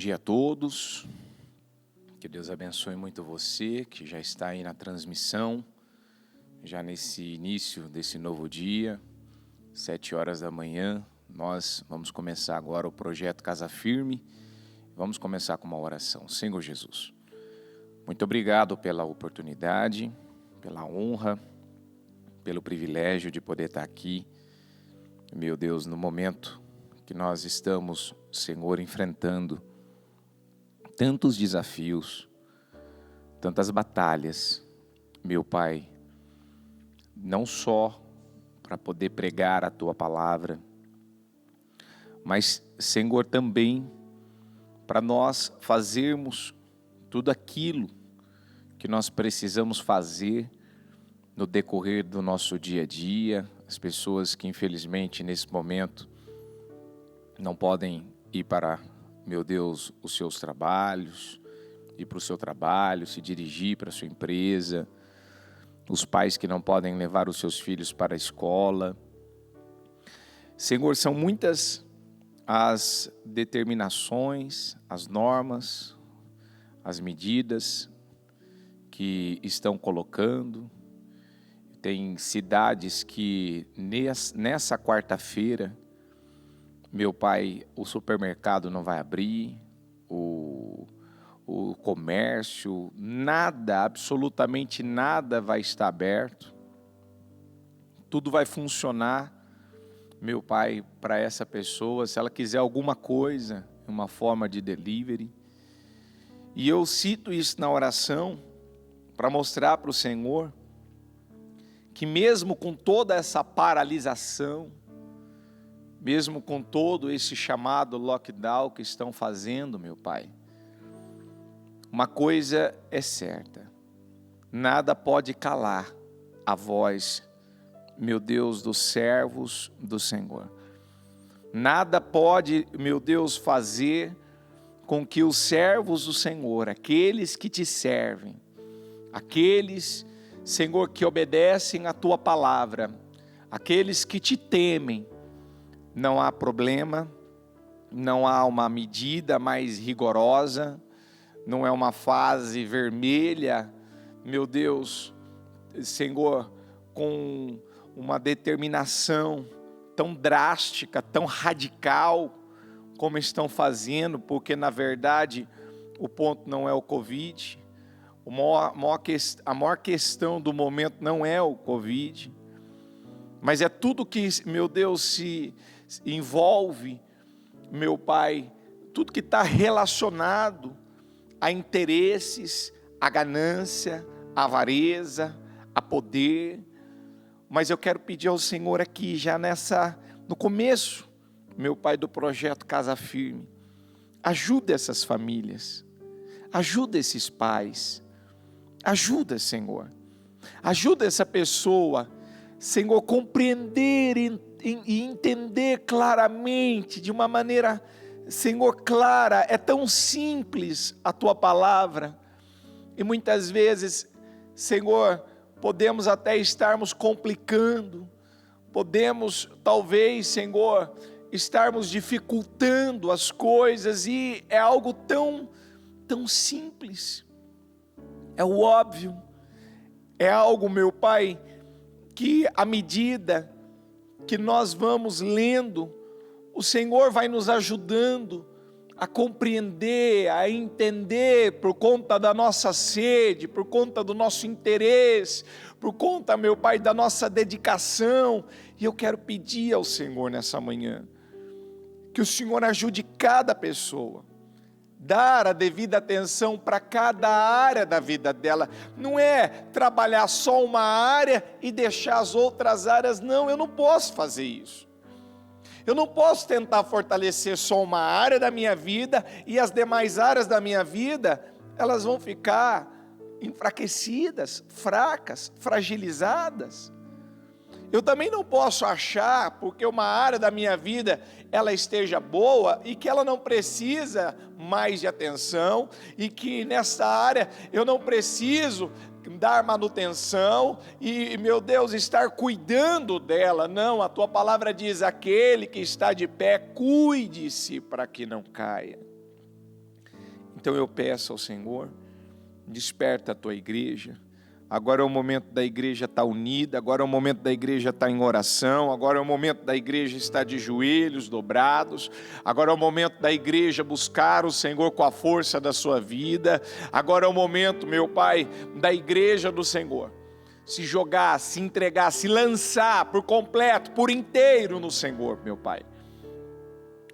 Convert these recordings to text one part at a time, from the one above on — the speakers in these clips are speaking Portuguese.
dia a todos, que Deus abençoe muito você que já está aí na transmissão, já nesse início desse novo dia, 7 horas da manhã, nós vamos começar agora o projeto Casa Firme, vamos começar com uma oração. Senhor Jesus, muito obrigado pela oportunidade, pela honra, pelo privilégio de poder estar aqui, meu Deus, no momento que nós estamos, Senhor, enfrentando tantos desafios, tantas batalhas, meu Pai, não só para poder pregar a Tua palavra, mas, Senhor, também para nós fazermos tudo aquilo que nós precisamos fazer no decorrer do nosso dia a dia, as pessoas que infelizmente nesse momento não podem ir para, meu Deus, os seus trabalhos, ir para o seu trabalho, se dirigir para a sua empresa, os pais que não podem levar os seus filhos para a escola. Senhor, são muitas as determinações, as normas, as medidas que estão colocando. Tem cidades que nessa quarta-feira, meu Pai, o supermercado não vai abrir, o comércio, nada, absolutamente nada vai estar aberto. Tudo vai funcionar, meu Pai, para essa pessoa, se ela quiser alguma coisa, uma forma de delivery. E eu cito isso na oração para mostrar para o Senhor que mesmo com toda essa paralisação, mesmo com todo esse chamado lockdown que estão fazendo, meu Pai, uma coisa é certa, nada pode calar a voz, meu Deus, dos servos do Senhor. Nada pode, meu Deus, fazer com que os servos do Senhor, aqueles que te servem, aqueles, Senhor, que obedecem a Tua palavra, aqueles que te temem, não há problema, não há uma medida mais rigorosa, não é uma fase vermelha, meu Deus, Senhor, com uma determinação tão drástica, tão radical, como estão fazendo, porque na verdade o ponto não é o Covid, a maior questão do momento não é o Covid, mas é tudo que, meu Deus, se envolve, meu Pai, tudo que está relacionado a interesses, a ganância, a avareza, a poder. Mas eu quero pedir ao Senhor aqui, já no começo, meu Pai, do projeto Casa Firme, ajuda essas famílias, ajuda esses pais, ajuda, Senhor, ajuda essa pessoa, Senhor, compreender e entender claramente, de uma maneira, Senhor, clara. É tão simples a Tua palavra, e muitas vezes, Senhor, podemos até estarmos complicando, podemos talvez, Senhor, estarmos dificultando as coisas, e é algo tão simples, é o óbvio, é algo, meu Pai, que à medida que nós vamos lendo, o Senhor vai nos ajudando a compreender, a entender, por conta da nossa sede, por conta do nosso interesse, por conta, meu Pai, da nossa dedicação. E eu quero pedir ao Senhor nessa manhã, que o Senhor ajude cada pessoa, dar a devida atenção para cada área da vida dela. Não é trabalhar só uma área e deixar as outras áreas. Não, eu não posso fazer isso. Eu não posso tentar fortalecer só uma área da minha vida e as demais áreas da minha vida, elas vão ficar enfraquecidas, fracas, fragilizadas. Eu também não posso achar, porque uma área da minha vida ela esteja boa e que ela não precisa mais de atenção, e que nessa área eu não preciso dar manutenção e, meu Deus, estar cuidando dela. Não, a Tua palavra diz: aquele que está de pé, cuide-se para que não caia. Então eu peço ao Senhor, desperta a tua igreja. Agora é o momento da igreja estar unida, agora é o momento da igreja estar em oração, agora é o momento da igreja estar de joelhos dobrados, agora é o momento da igreja buscar o Senhor com a força da sua vida, agora é o momento, meu Pai, da igreja do Senhor se jogar, se entregar, se lançar por completo, por inteiro no Senhor, meu Pai.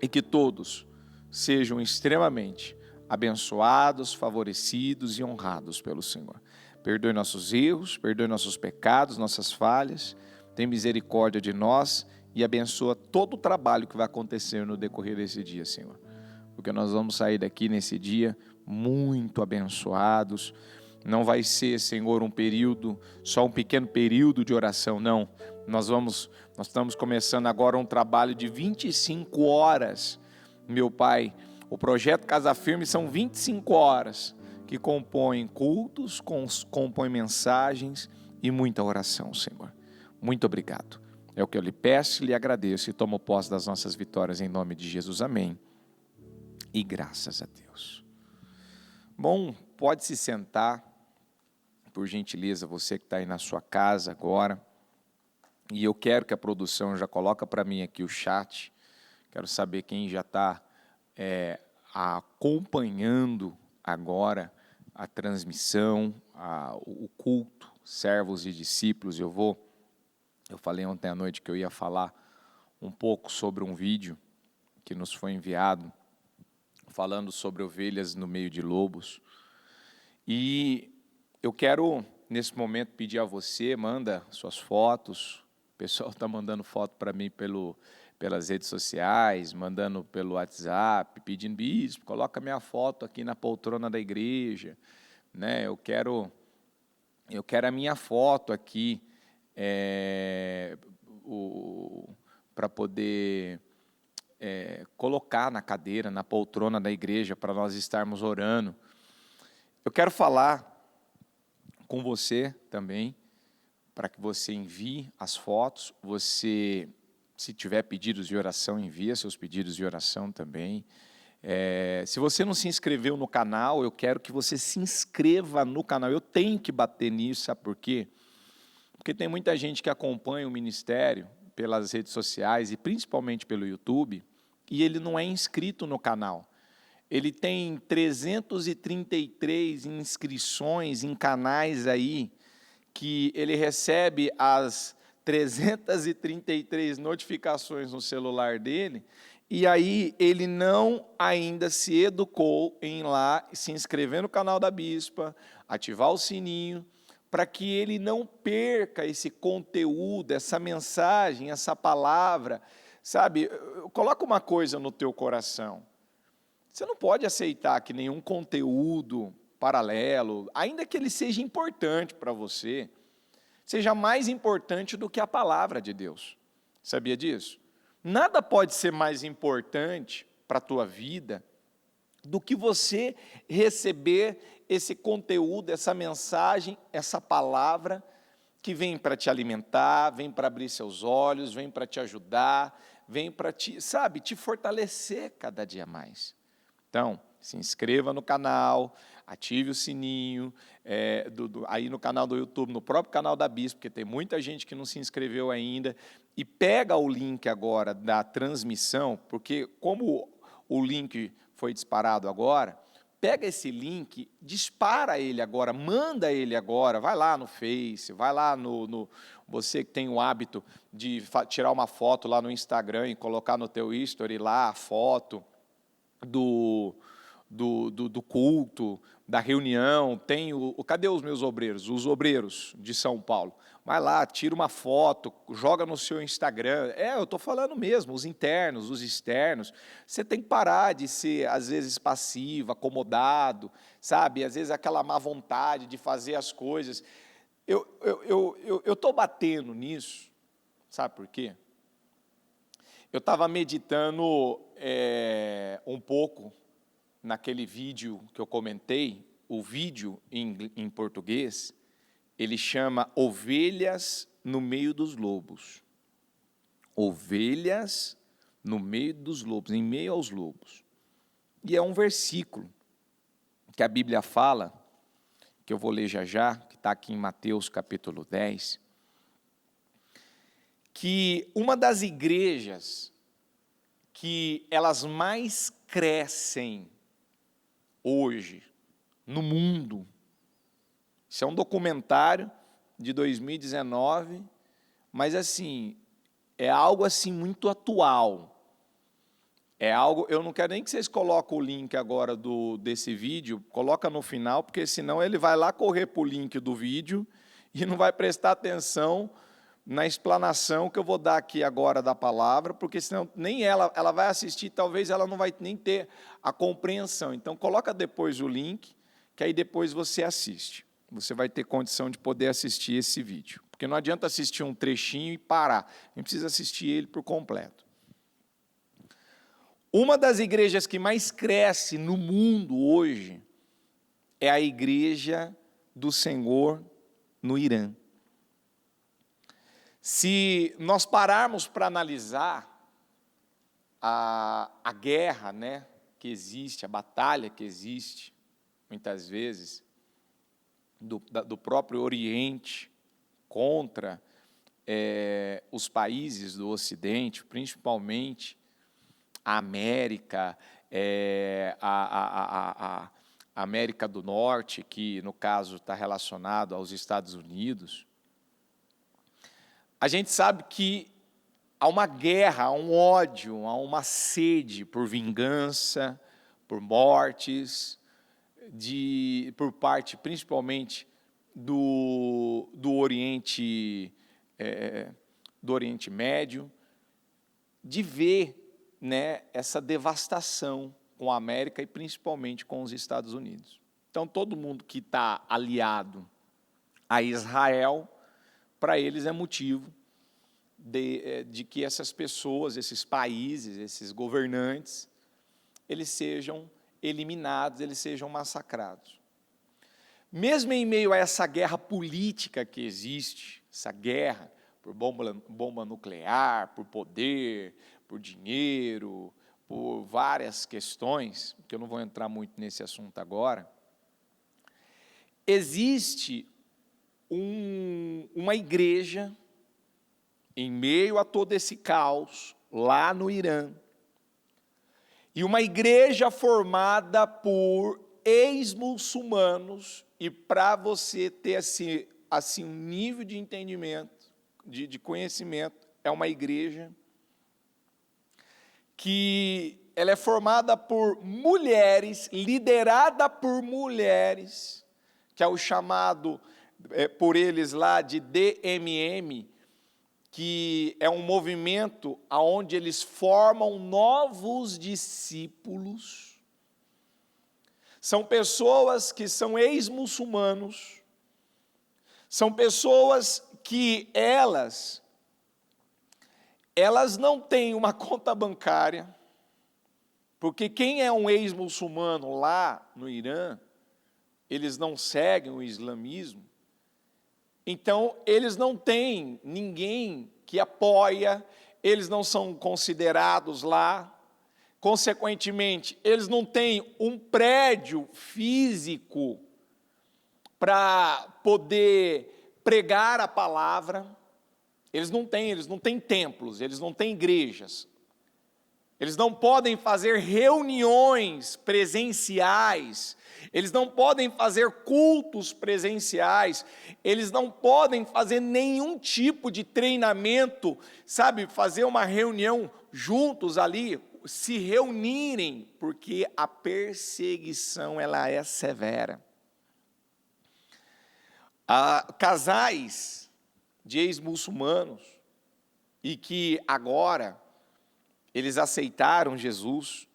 E que todos sejam extremamente abençoados, favorecidos e honrados pelo Senhor. Perdoe nossos erros, perdoe nossos pecados, nossas falhas, tem misericórdia de nós e abençoa todo o trabalho que vai acontecer no decorrer desse dia, Senhor. Porque nós vamos sair daqui nesse dia muito abençoados. Não vai ser, Senhor, um período, só um pequeno período de oração, não. Nós estamos começando agora um trabalho de 25 horas, meu Pai. O projeto Casa Firme são 25 horas que compõem cultos, compõem mensagens e muita oração, Senhor. Muito obrigado. É o que eu lhe peço e lhe agradeço e tomo posse das nossas vitórias em nome de Jesus. Amém. E graças a Deus. Bom, pode se sentar, por gentileza, você que está aí na sua casa agora. E eu quero que a produção já coloque para mim aqui o chat. Quero saber quem já está acompanhando agora a transmissão, o culto, servos e discípulos. Eu falei ontem à noite que eu ia falar um pouco sobre um vídeo que nos foi enviado, falando sobre ovelhas no meio de lobos. E eu quero, nesse momento, pedir a você, manda suas fotos. O pessoal está mandando foto para mim pelas redes sociais, mandando pelo WhatsApp, pedindo, bispo, coloca minha foto aqui na poltrona da igreja, né? Eu quero a minha foto aqui para poder colocar na cadeira, na poltrona da igreja, para nós estarmos orando. Eu quero falar com você também, para que você envie as fotos. Você, se tiver pedidos de oração, envia seus pedidos de oração também. Se você não se inscreveu no canal, eu quero que você se inscreva no canal. Eu tenho que bater nisso, sabe por quê? Porque tem muita gente que acompanha o ministério pelas redes sociais e principalmente pelo YouTube, e ele não é inscrito no canal. Ele tem 333 inscrições em canais aí, que ele recebe as 333 notificações no celular dele, e aí ele não ainda se educou em ir lá se inscrever no canal da Bispa, ativar o sininho, para que ele não perca esse conteúdo, essa mensagem, essa palavra, sabe? Coloca uma coisa no teu coração. Você não pode aceitar que nenhum conteúdo paralelo, ainda que ele seja importante para você, seja mais importante do que a palavra de Deus. Sabia disso? Nada pode ser mais importante para a tua vida do que você receber esse conteúdo, essa mensagem, essa palavra que vem para te alimentar, vem para abrir seus olhos, vem para te ajudar, vem para te fortalecer cada dia mais. Então, se inscreva no canal, ative o sininho, aí no canal do YouTube, no próprio canal da Bispa, porque tem muita gente que não se inscreveu ainda, e pega o link agora da transmissão, porque como o link foi disparado agora, pega esse link, dispara ele agora, manda ele agora, vai lá no Face, vai lá você que tem o hábito de tirar uma foto lá no Instagram e colocar no teu history lá a foto do culto, da reunião, cadê os meus obreiros? Os obreiros de São Paulo. Vai lá, tira uma foto, joga no seu Instagram. Eu estou falando mesmo, os internos, os externos. Você tem que parar de ser, às vezes, passivo, acomodado, sabe? Às vezes, aquela má vontade de fazer as coisas. Eu estou batendo nisso, sabe por quê? Eu estava meditando um pouco naquele vídeo que eu comentei. O vídeo em português, ele chama Ovelhas no Meio dos Lobos. Ovelhas no meio dos lobos, em meio aos lobos. E é um versículo. que a Bíblia fala, que eu vou ler já já, que está aqui em Mateus capítulo 10, que uma das igrejas que elas mais crescem hoje no mundo, isso é um documentário de 2019, mas assim, é algo assim muito atual. É algo, eu não quero nem que vocês coloquem o link agora desse vídeo, coloca no final, porque senão ele vai lá correr para o link do vídeo e não vai prestar atenção na explanação que eu vou dar aqui agora da palavra, porque senão nem ela vai assistir, talvez ela não vai nem ter a compreensão. Então coloca depois o link, que aí depois você assiste. Você vai ter condição de poder assistir esse vídeo. Porque não adianta assistir um trechinho e parar, a gente precisa assistir ele por completo. Uma das igrejas que mais cresce no mundo hoje é a igreja do Senhor no Irã. Se nós pararmos para analisar a guerra, né, que existe, a batalha que existe, muitas vezes, do próprio Oriente contra os países do Ocidente, principalmente a América, a América do Norte, que no caso está relacionado aos Estados Unidos, a gente sabe que há uma guerra, há um ódio, há uma sede por vingança, por mortes, por parte principalmente do Oriente Médio, de ver, né, essa devastação com a América e principalmente com os Estados Unidos. Então, todo mundo que está aliado a Israel, para eles é motivo de que essas pessoas, esses países, esses governantes, eles sejam eliminados, eles sejam massacrados. Mesmo em meio a essa guerra política que existe, essa guerra por bomba nuclear, por poder, por dinheiro, por várias questões, que eu não vou entrar muito nesse assunto agora, existe uma igreja em meio a todo esse caos, lá no Irã, e uma igreja formada por ex-muçulmanos, e para você ter assim um nível de entendimento, de conhecimento, é uma igreja que ela é formada por mulheres, liderada por mulheres, que é o chamado por eles lá de DMM, que é um movimento onde eles formam novos discípulos. São pessoas que são ex-muçulmanos, são pessoas que elas não têm uma conta bancária, porque quem é um ex-muçulmano lá no Irã, eles não seguem o islamismo, então eles não têm ninguém que apoia, eles não são considerados lá, consequentemente, eles não têm um prédio físico para poder pregar a palavra, eles não têm templos, eles não têm igrejas, eles não podem fazer reuniões presenciais, eles não podem fazer cultos presenciais, eles não podem fazer nenhum tipo de treinamento, sabe, fazer uma reunião juntos ali, se reunirem, porque a perseguição ela é severa. Casais de ex-muçulmanos e que agora eles aceitaram Jesus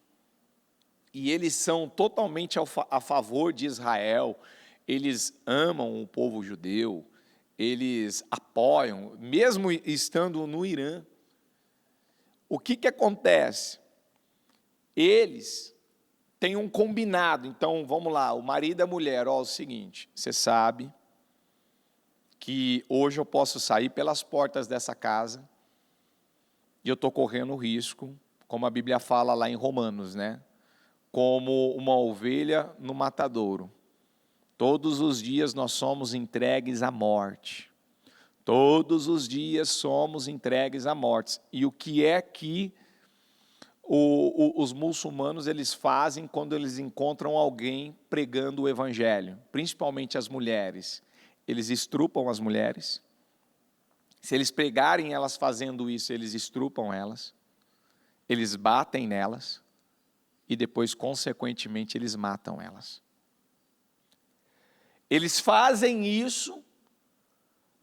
e eles são totalmente a favor de Israel, eles amam o povo judeu, eles apoiam, mesmo estando no Irã. O que acontece? Eles têm um combinado, então vamos lá, o marido e a mulher, é o seguinte, você sabe que hoje eu posso sair pelas portas dessa casa e eu estou correndo risco, como a Bíblia fala lá em Romanos, né? como uma ovelha no matadouro. Todos os dias nós somos entregues à morte. Todos os dias somos entregues à morte. E o que é que os muçulmanos eles fazem quando eles encontram alguém pregando o evangelho? Principalmente as mulheres. Eles estrupam as mulheres. Se eles pegarem elas fazendo isso, eles estrupam elas. Eles batem nelas. E depois, consequentemente, eles matam elas. Eles fazem isso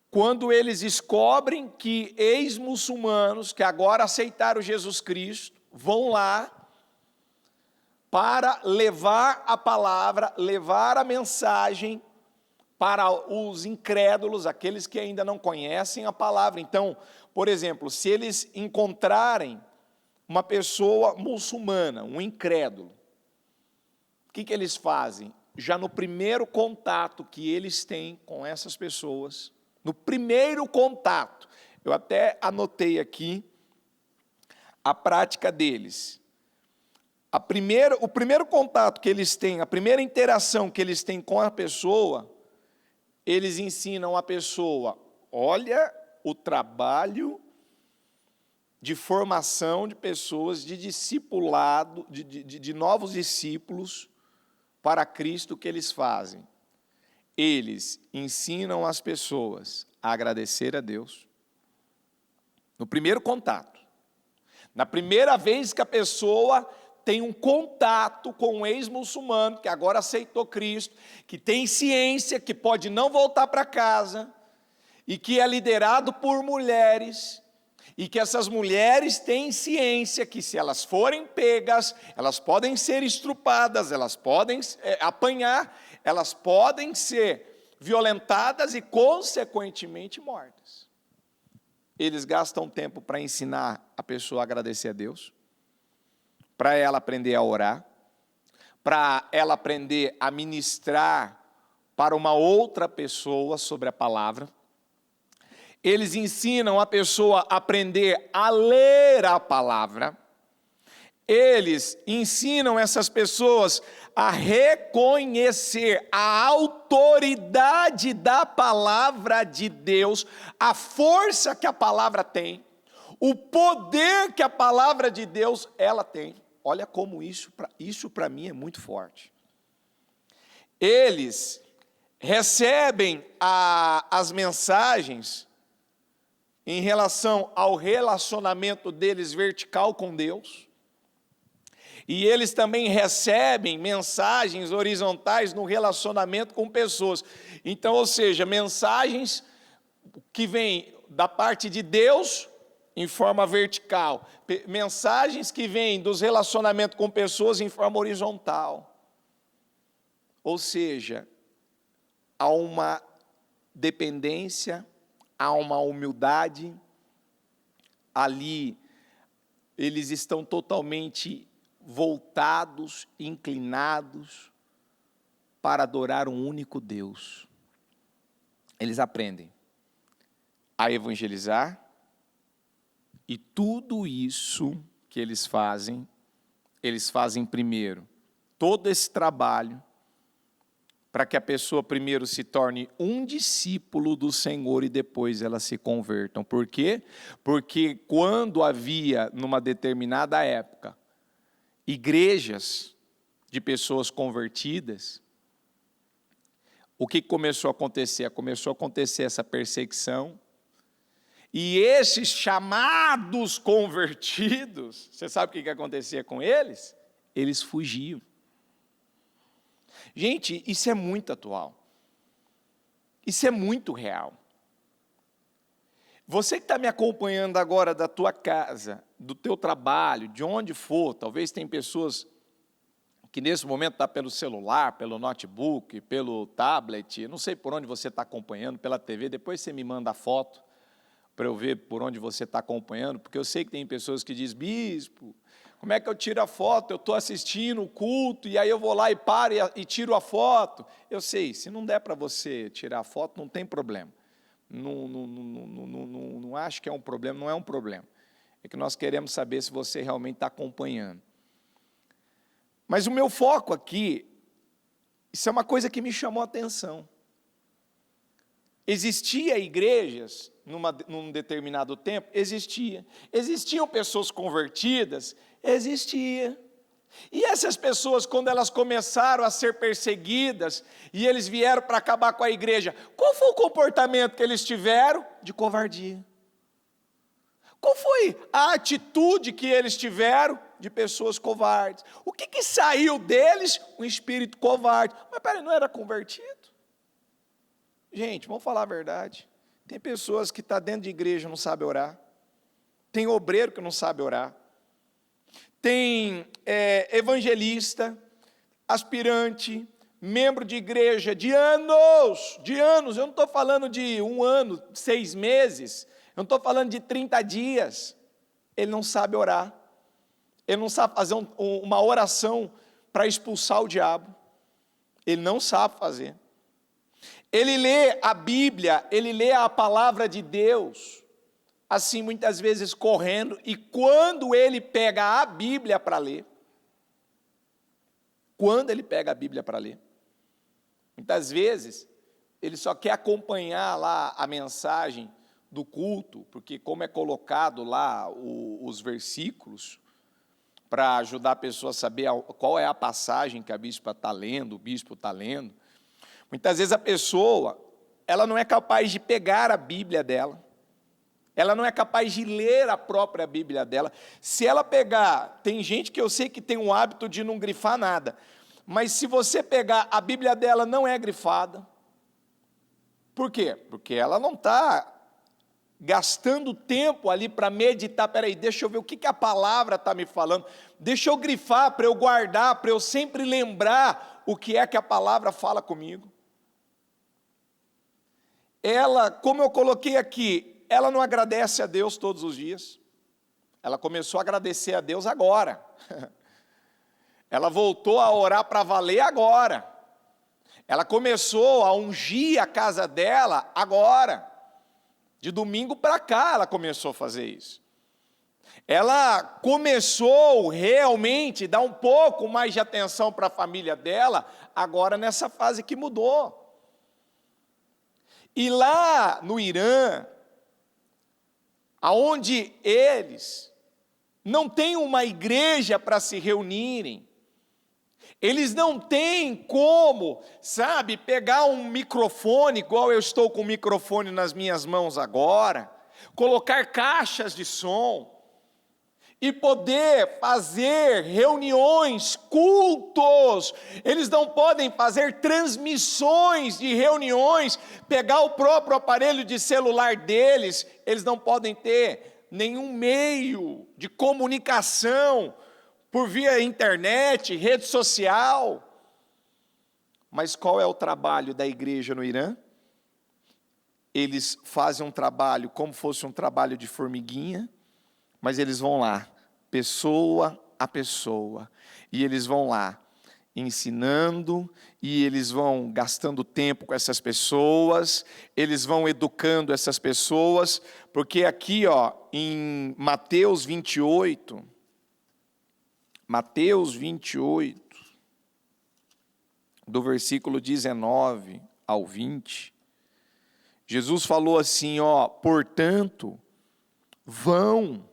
quando eles descobrem que ex-muçulmanos, que agora aceitaram Jesus Cristo, vão lá para levar a palavra, levar a mensagem para os incrédulos, aqueles que ainda não conhecem a palavra. Então, por exemplo, se eles encontrarem uma pessoa muçulmana, um incrédulo, o que eles fazem? Já no primeiro contato que eles têm com essas pessoas, no primeiro contato, eu até anotei aqui a prática deles. O primeiro contato que eles têm, a primeira interação que eles têm com a pessoa, eles ensinam a pessoa, olha o trabalho de formação de pessoas, de discipulado, de novos discípulos para Cristo que eles fazem. Eles ensinam as pessoas a agradecer a Deus. No primeiro contato. Na primeira vez que a pessoa tem um contato com um ex-muçulmano, que agora aceitou Cristo, que tem ciência, que pode não voltar para casa, e que é liderado por mulheres, e que essas mulheres têm ciência que se elas forem pegas, elas podem ser estrupadas, elas podem apanhar, elas podem ser violentadas e, consequentemente, mortas. Eles gastam tempo para ensinar a pessoa a agradecer a Deus, para ela aprender a orar, para ela aprender a ministrar para uma outra pessoa sobre a palavra. Eles ensinam a pessoa a aprender a ler a palavra. Eles ensinam essas pessoas a reconhecer a autoridade da palavra de Deus, a força que a palavra tem, o poder que a palavra de Deus ela tem. Olha como isso para mim é muito forte. Eles recebem as mensagens em relação ao relacionamento deles vertical com Deus, e eles também recebem mensagens horizontais no relacionamento com pessoas. Então, ou seja, mensagens que vêm da parte de Deus em forma vertical, mensagens que vêm dos relacionamentos com pessoas em forma horizontal. Ou seja, há uma dependência, há uma humildade, ali eles estão totalmente voltados, inclinados para adorar um único Deus. Eles aprendem a evangelizar, e tudo isso que eles fazem primeiro, todo esse trabalho, para que a pessoa primeiro se torne um discípulo do Senhor e depois elas se convertam. Por quê? Porque quando havia, numa determinada época, igrejas de pessoas convertidas, o que começou a acontecer? Começou a acontecer essa perseguição, e esses chamados convertidos, você sabe o que acontecia com eles? Eles fugiam. Gente, isso é muito atual. Isso é muito real. Você que está me acompanhando agora da tua casa, do teu trabalho, de onde for, talvez tem pessoas que nesse momento está pelo celular, pelo notebook, pelo tablet, não sei por onde você está acompanhando, pela TV, depois você me manda a foto para eu ver por onde você está acompanhando, porque eu sei que tem pessoas que dizem, bispo, como é que eu tiro a foto? Eu estou assistindo o culto, e aí eu vou lá e paro e tiro a foto. Eu sei, se não der para você tirar a foto, não tem problema. Não acho que é um problema, não é um problema. É que nós queremos saber se você realmente está acompanhando. Mas o meu foco aqui, isso é uma coisa que me chamou a atenção. Existia igrejas, num determinado tempo, existiam pessoas convertidas, existia. E essas pessoas, quando elas começaram a ser perseguidas, e eles vieram para acabar com a igreja, qual foi o comportamento que eles tiveram? De covardia. Qual foi a atitude que eles tiveram? De pessoas covardes. O que saiu deles? Um espírito covarde. Mas peraí, não era convertido? Gente, vamos falar a verdade. Tem pessoas que estão dentro de igreja e não sabem orar. Tem obreiro que não sabe orar. Tem evangelista, aspirante, membro de igreja de anos, eu não estou falando de 1 ano, 6 meses, eu não estou falando de 30 dias, ele não sabe orar, ele não sabe fazer uma oração para expulsar o diabo, ele não sabe fazer. Ele lê a Bíblia, ele lê a palavra de Deus, assim muitas vezes correndo, e quando ele pega a Bíblia para ler, muitas vezes ele só quer acompanhar lá a mensagem do culto, porque como é colocado lá os versículos, para ajudar a pessoa a saber qual é a passagem que o bispo está lendo, muitas vezes a pessoa, ela não é capaz de pegar a Bíblia dela, ela não é capaz de ler a própria Bíblia dela. Se ela pegar, tem gente que eu sei que tem um hábito de não grifar nada, mas se você pegar, a Bíblia dela não é grifada. Por quê? Porque ela não está gastando tempo ali para meditar, peraí, deixa eu ver o que a palavra está me falando, deixa eu grifar para eu guardar, para eu sempre lembrar o que é que a palavra fala comigo. Ela, como eu coloquei aqui, ela não agradece a Deus todos os dias, ela começou a agradecer a Deus agora, ela voltou a orar para valer agora, ela começou a ungir a casa dela agora, de domingo para cá ela começou a fazer isso, ela começou realmente a dar um pouco mais de atenção para a família dela, agora nessa fase que mudou. E lá no Irã, aonde eles não têm uma igreja para se reunirem, eles não têm como, sabe, pegar um microfone, igual eu estou com o microfone nas minhas mãos agora, colocar caixas de som, e poder fazer reuniões, cultos, eles não podem fazer transmissões de reuniões, pegar o próprio aparelho de celular deles, eles não podem ter nenhum meio de comunicação, por via internet, rede social. Mas qual é o trabalho da igreja no Irã? Eles fazem um trabalho como fosse um trabalho de formiguinha, mas eles vão lá, pessoa a pessoa, e eles vão lá ensinando, e eles vão gastando tempo com essas pessoas, eles vão educando essas pessoas, porque aqui em Mateus 28, do versículo 19 ao 20, Jesus falou assim, portanto, vão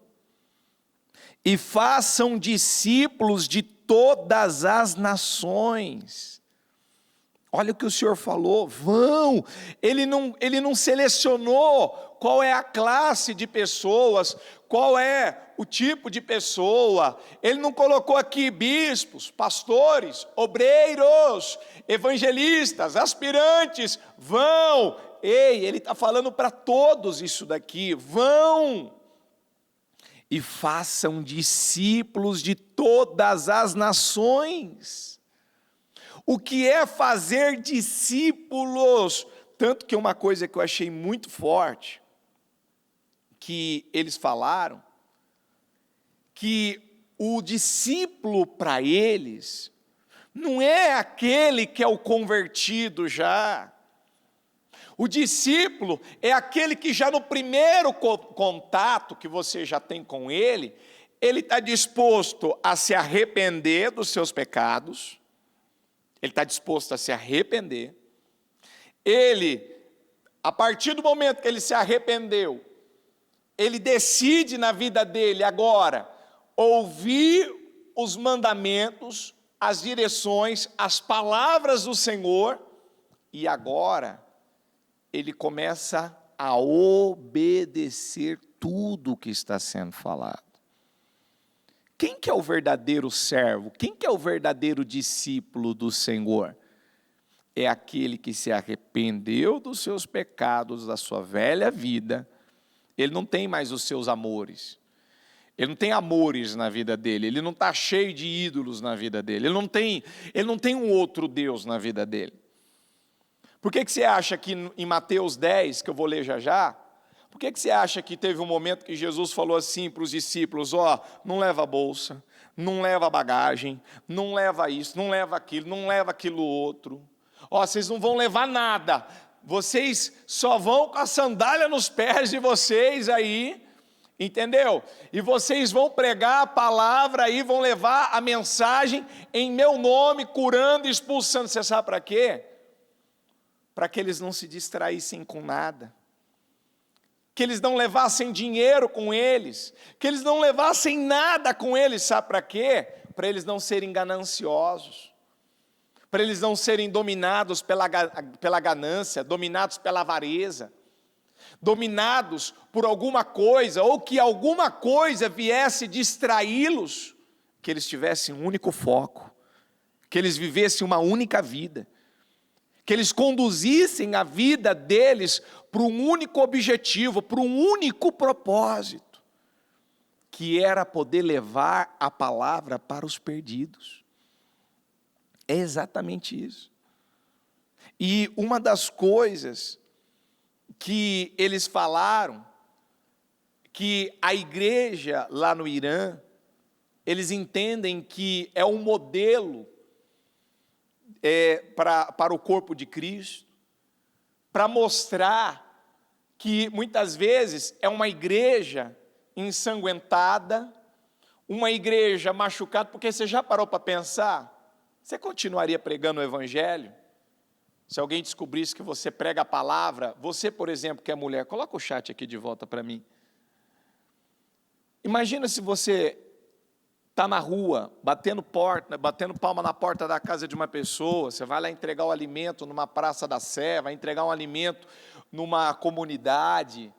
e façam discípulos de todas as nações. Olha o que o Senhor falou, vão. Ele não selecionou qual é a classe de pessoas, qual é o tipo de pessoa. Ele não colocou aqui bispos, pastores, obreiros, evangelistas, aspirantes, vão. Ei, ele está falando para todos isso daqui, vão. E façam discípulos de todas as nações. O que é fazer discípulos? Tanto que uma coisa que eu achei muito forte, que eles falaram, que o discípulo para eles, não é aquele que é o convertido já. O discípulo é aquele que já no primeiro contato que você já tem com ele, ele está disposto a se arrepender dos seus pecados, ele está disposto a se arrepender, ele, a partir do momento que ele se arrependeu, ele decide na vida dele agora ouvir os mandamentos, as direções, as palavras do Senhor, e agora ele começa a obedecer tudo o que está sendo falado. Quem que é o verdadeiro servo? Quem que é o verdadeiro discípulo do Senhor? É aquele que se arrependeu dos seus pecados, da sua velha vida. Ele não tem mais os seus amores. Ele não tem amores na vida dele. Ele não está cheio de ídolos na vida dele. Ele não tem um outro Deus na vida dele. Por que você acha que em Mateus 10, que eu vou ler já, por que você acha que teve um momento que Jesus falou assim para os discípulos, não leva a bolsa, não leva a bagagem, não leva isso, não leva aquilo outro. Vocês não vão levar nada, vocês só vão com a sandália nos pés de vocês aí, entendeu? E vocês vão pregar a palavra aí, vão levar a mensagem em meu nome, curando e expulsando. Você sabe para quê? Para que eles não se distraíssem com nada, que eles não levassem dinheiro com eles, que eles não levassem nada com eles, sabe para quê? Para eles não serem gananciosos, para eles não serem dominados pela ganância, dominados pela avareza, dominados por alguma coisa, ou que alguma coisa viesse distraí-los, que eles tivessem um único foco, que eles vivessem uma única vida, que eles conduzissem a vida deles para um único objetivo, para um único propósito, que era poder levar a palavra para os perdidos. É exatamente isso. E uma das coisas que eles falaram, que a igreja lá no Irã, eles entendem que é um modelo para o corpo de Cristo, para mostrar que muitas vezes é uma igreja ensanguentada, uma igreja machucada, porque você já parou para pensar, você continuaria pregando o evangelho? Se alguém descobrisse que você prega a palavra, você, por exemplo, que é mulher, coloca o chat aqui de volta para mim. Imagina se você está na rua, batendo palma na porta da casa de uma pessoa, você vai lá entregar o alimento numa praça da Sé, vai entregar um alimento numa comunidade,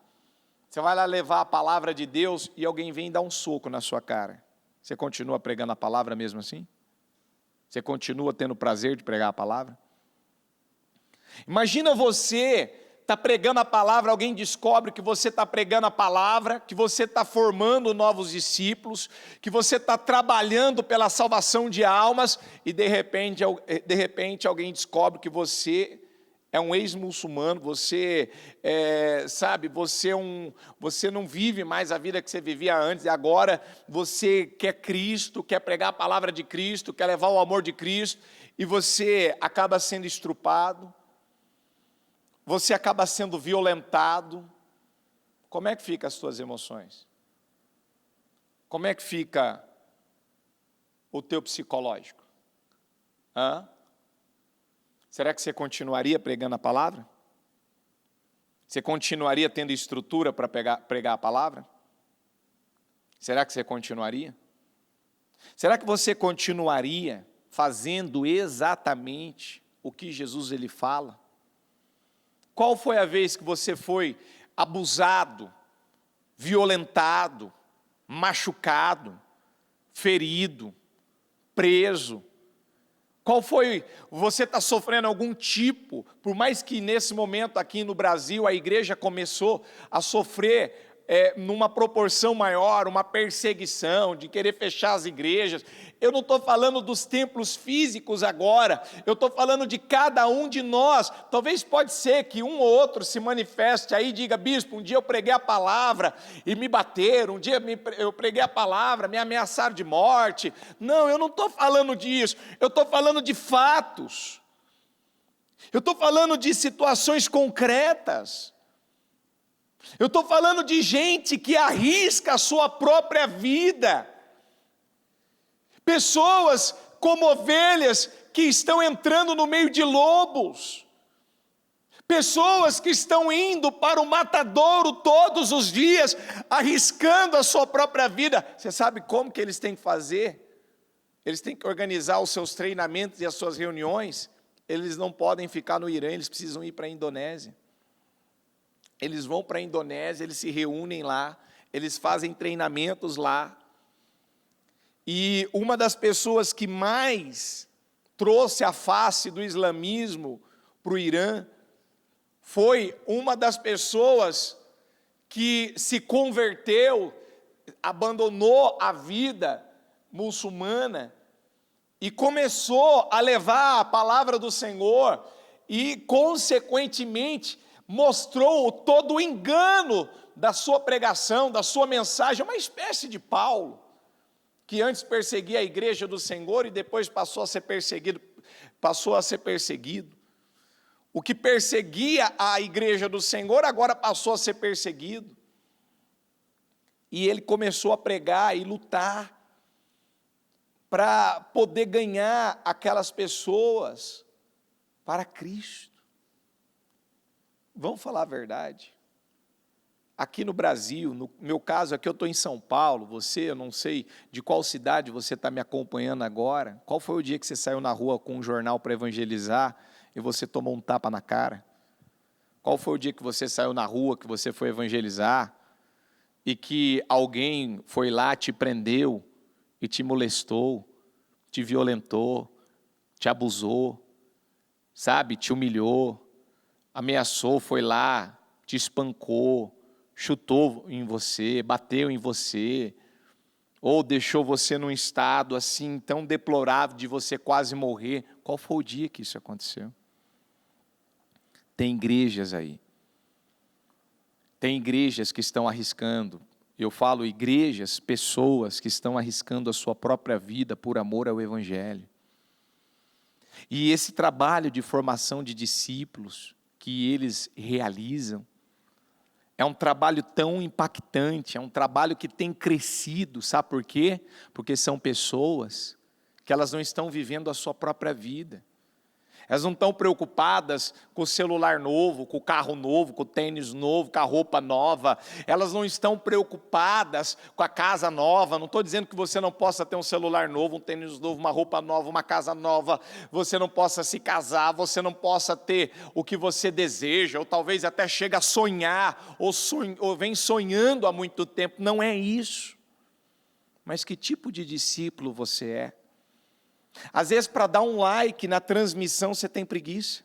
você vai lá levar a palavra de Deus e alguém vem dar um soco na sua cara. Você continua pregando a palavra mesmo assim? Você continua tendo prazer de pregar a palavra? Imagina você está pregando a palavra, alguém descobre que você está pregando a palavra, que você está formando novos discípulos, que você está trabalhando pela salvação de almas, e de repente alguém descobre que você é um ex-muçulmano, você não vive mais a vida que você vivia antes, e agora você quer Cristo, quer pregar a palavra de Cristo, quer levar o amor de Cristo, e você acaba sendo estrupado, você acaba sendo violentado. Como é que ficam as suas emoções? Como é que fica o teu psicológico? Será que você continuaria pregando a palavra? Você continuaria tendo estrutura para pregar a palavra? Será que você continuaria? Será que você continuaria fazendo exatamente o que Jesus ele fala? Qual foi a vez que você foi abusado, violentado, machucado, ferido, preso? Qual foi, você está sofrendo algum tipo, por mais que nesse momento aqui no Brasil a igreja começou a sofrer numa proporção maior, uma perseguição, de querer fechar as igrejas. Eu não estou falando dos templos físicos agora, eu estou falando de cada um de nós. Talvez pode ser que um ou outro se manifeste aí e diga: bispo, um dia eu preguei a palavra e me bateram, um dia eu preguei a palavra, me ameaçaram de morte. Não, eu não estou falando disso, eu estou falando de fatos, eu estou falando de situações concretas. Eu estou falando de gente que arrisca a sua própria vida Pessoas como ovelhas que estão entrando no meio de lobos. Pessoas que estão indo para o matadouro todos os dias, arriscando a sua própria vida. Você sabe como que eles têm que fazer? Eles têm que organizar os seus treinamentos e as suas reuniões. Eles não podem ficar no Irã, eles precisam ir para a Indonésia. Eles vão para a Indonésia, eles se reúnem lá, eles fazem treinamentos lá. E uma das pessoas que mais trouxe a face do islamismo para o Irã, foi uma das pessoas que se converteu, abandonou a vida muçulmana e começou a levar a palavra do Senhor e, consequentemente, mostrou todo o engano da sua pregação, da sua mensagem, uma espécie de Paulo, que antes perseguia a igreja do Senhor e depois passou a ser perseguido. O que perseguia a igreja do Senhor, agora passou a ser perseguido. E ele começou a pregar e lutar para poder ganhar aquelas pessoas para Cristo. Vamos falar a verdade. Aqui no Brasil, no meu caso aqui eu estou em São Paulo, eu não sei de qual cidade você está me acompanhando agora. Qual foi o dia que você saiu na rua com um jornal para evangelizar e você tomou um tapa na cara? Qual foi o dia que você saiu na rua, que você foi evangelizar e que alguém foi lá, te prendeu e te molestou, te violentou, te abusou, sabe, te humilhou, ameaçou, foi lá, te espancou, chutou em você, bateu em você, ou deixou você num estado assim tão deplorável de você quase morrer? Qual foi o dia que isso aconteceu? Tem igrejas aí, tem igrejas que estão arriscando, eu falo igrejas, pessoas que estão arriscando a sua própria vida por amor ao Evangelho. E esse trabalho de formação de discípulos que eles realizam, é um trabalho tão impactante, é um trabalho que tem crescido, sabe por quê? Porque são pessoas que elas não estão vivendo a sua própria vida. Elas não estão preocupadas com o celular novo, com o carro novo, com o tênis novo, com a roupa nova. Elas não estão preocupadas com a casa nova. Não estou dizendo que você não possa ter um celular novo, um tênis novo, uma roupa nova, uma casa nova. Você não possa se casar, você não possa ter o que você deseja, ou talvez até chega a sonhar, ou vem sonhando há muito tempo. Não é isso. Mas que tipo de discípulo você é? Às vezes para dar um like na transmissão você tem preguiça.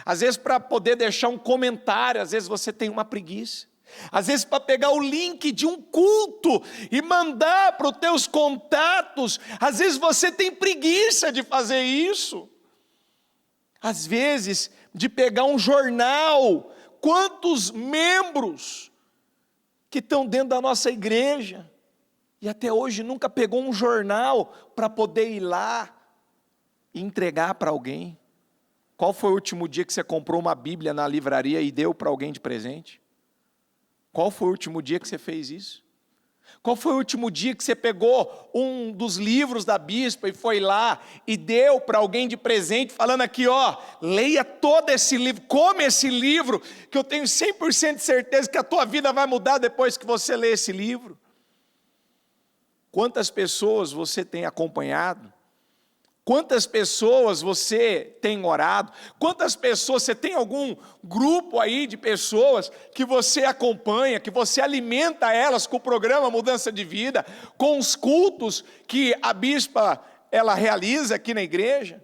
Às vezes para poder deixar um comentário, às vezes você tem uma preguiça. Às vezes para pegar o link de um culto e mandar para os teus contatos, às vezes você tem preguiça de fazer isso. Às vezes de pegar um jornal, quantos membros que estão dentro da nossa igreja, e até hoje nunca pegou um jornal para poder ir lá e entregar para alguém. Qual foi o último dia que você comprou uma Bíblia na livraria e deu para alguém de presente? Qual foi o último dia que você fez isso? Qual foi o último dia que você pegou um dos livros da bispa e foi lá e deu para alguém de presente, falando aqui, ó, leia todo esse livro, come esse livro, que eu tenho 100% de certeza que a tua vida vai mudar depois que você ler esse livro? Quantas pessoas você tem acompanhado? Quantas pessoas você tem orado? Quantas pessoas, você tem algum grupo aí de pessoas que você acompanha, que você alimenta elas com o programa Mudança de Vida, com os cultos que a bispa ela realiza aqui na igreja?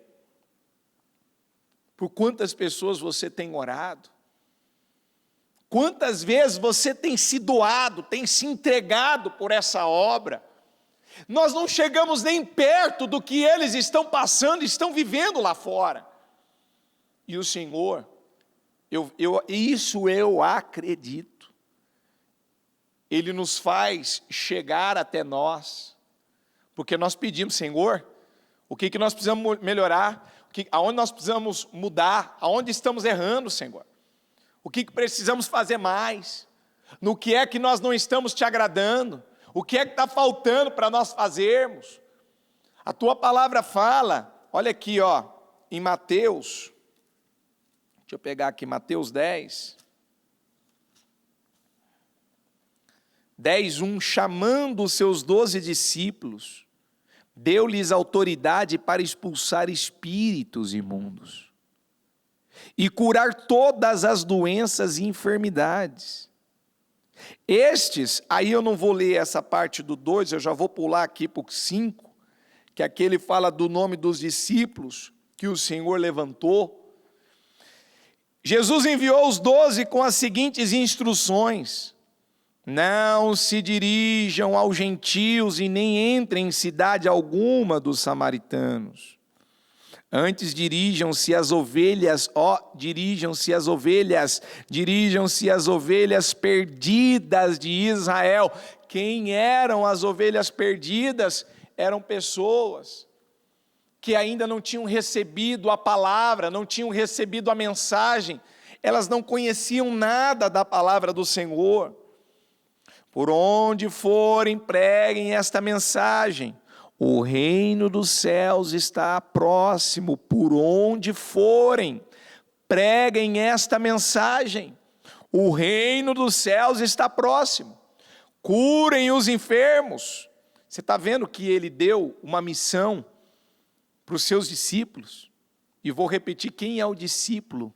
Por quantas pessoas você tem orado? Quantas vezes você tem se doado, tem se entregado por essa obra? Nós não chegamos nem perto do que eles estão passando, estão vivendo lá fora. E o Senhor, isso eu acredito, Ele nos faz chegar até nós, porque nós pedimos, Senhor, o que nós precisamos melhorar, aonde nós precisamos mudar, aonde estamos errando, Senhor, o que precisamos fazer mais, no que é que nós não estamos te agradando, o que é que está faltando para nós fazermos? A tua palavra fala, olha aqui, ó, em Mateus, deixa eu pegar aqui, Mateus 10, 10:1, chamando os seus 12 discípulos, deu-lhes autoridade para expulsar espíritos imundos e curar todas as doenças e enfermidades. Estes, aí eu não vou ler essa parte do 2, eu já vou pular aqui para o 5, que aqui ele fala do nome dos discípulos que o Senhor levantou. Jesus enviou os 12 com as seguintes instruções: não se dirijam aos gentios e nem entrem em cidade alguma dos samaritanos. Antes dirijam-se às ovelhas perdidas de Israel. Quem eram as ovelhas perdidas? Eram pessoas que ainda não tinham recebido a palavra, não tinham recebido a mensagem, elas não conheciam nada da palavra do Senhor. Por onde forem, preguem esta mensagem: o reino dos céus está próximo. Por onde forem, preguem esta mensagem: o reino dos céus está próximo. Curem os enfermos. Você está vendo que ele deu uma missão para os seus discípulos? E vou repetir, quem é o discípulo?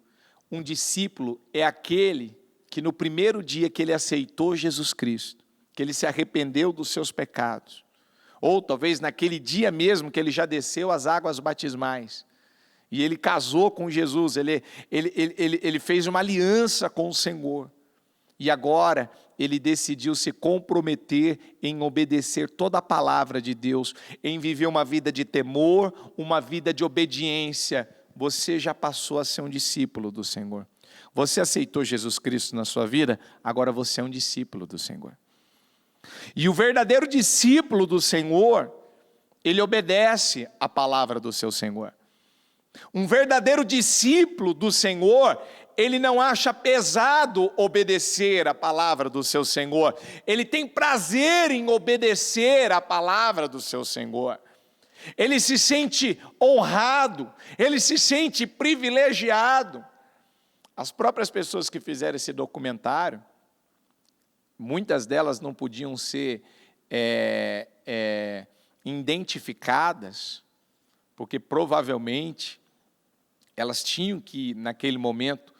Um discípulo é aquele que no primeiro dia que ele aceitou Jesus Cristo, que ele se arrependeu dos seus pecados, ou talvez naquele dia mesmo que ele já desceu as águas batismais, e ele casou com Jesus, ele fez uma aliança com o Senhor, e agora ele decidiu se comprometer em obedecer toda a palavra de Deus, em viver uma vida de temor, uma vida de obediência. Você já passou a ser um discípulo do Senhor. Você aceitou Jesus Cristo na sua vida, agora você é um discípulo do Senhor. E o verdadeiro discípulo do Senhor, ele obedece a palavra do seu Senhor. Um verdadeiro discípulo do Senhor, ele não acha pesado obedecer a palavra do seu Senhor. Ele tem prazer em obedecer a palavra do seu Senhor. Ele se sente honrado, ele se sente privilegiado. As próprias pessoas que fizeram esse documentário, muitas delas não podiam ser identificadas, porque provavelmente elas tinham que, naquele momento,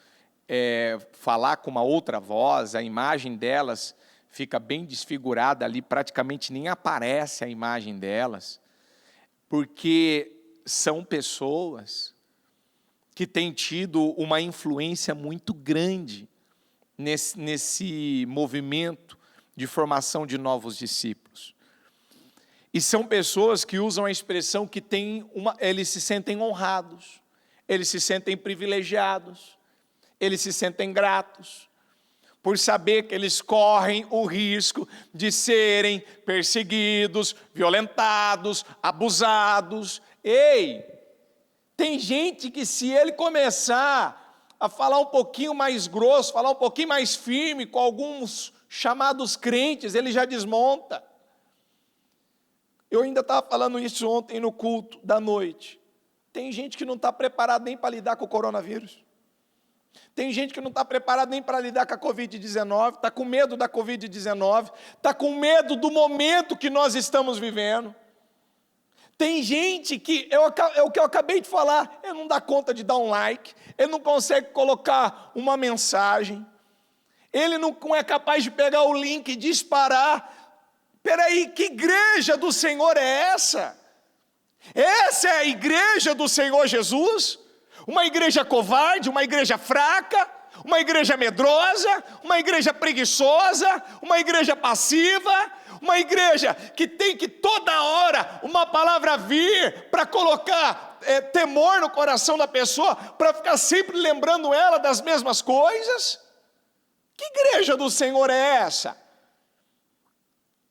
falar com uma outra voz. A imagem delas fica bem desfigurada ali, praticamente nem aparece a imagem delas, porque são pessoas que têm tido uma influência muito grande nesse movimento de formação de novos discípulos. E são pessoas que usam a expressão que eles se sentem honrados, eles se sentem privilegiados, eles se sentem gratos, por saber que eles correm o risco de serem perseguidos, violentados, abusados. Ei, tem gente que, se ele começar a falar um pouquinho mais grosso, falar um pouquinho mais firme com alguns chamados crentes, ele já desmonta. Eu ainda estava falando isso ontem no culto da noite. Tem gente que não está preparada nem para lidar com o coronavírus. Tem gente que não está preparada nem para lidar com a Covid-19, está com medo da Covid-19, está com medo do momento que nós estamos vivendo. Tem gente que, é o que eu acabei de falar, ele não dá conta de dar um like, ele não consegue colocar uma mensagem, ele não é capaz de pegar o link e disparar. Peraí, que igreja do Senhor é essa? Essa é a igreja do Senhor Jesus? Uma igreja covarde, uma igreja fraca, uma igreja medrosa, uma igreja preguiçosa, uma igreja passiva, uma igreja que tem que toda hora uma palavra vir para colocar temor no coração da pessoa, para ficar sempre lembrando ela das mesmas coisas? Que igreja do Senhor é essa?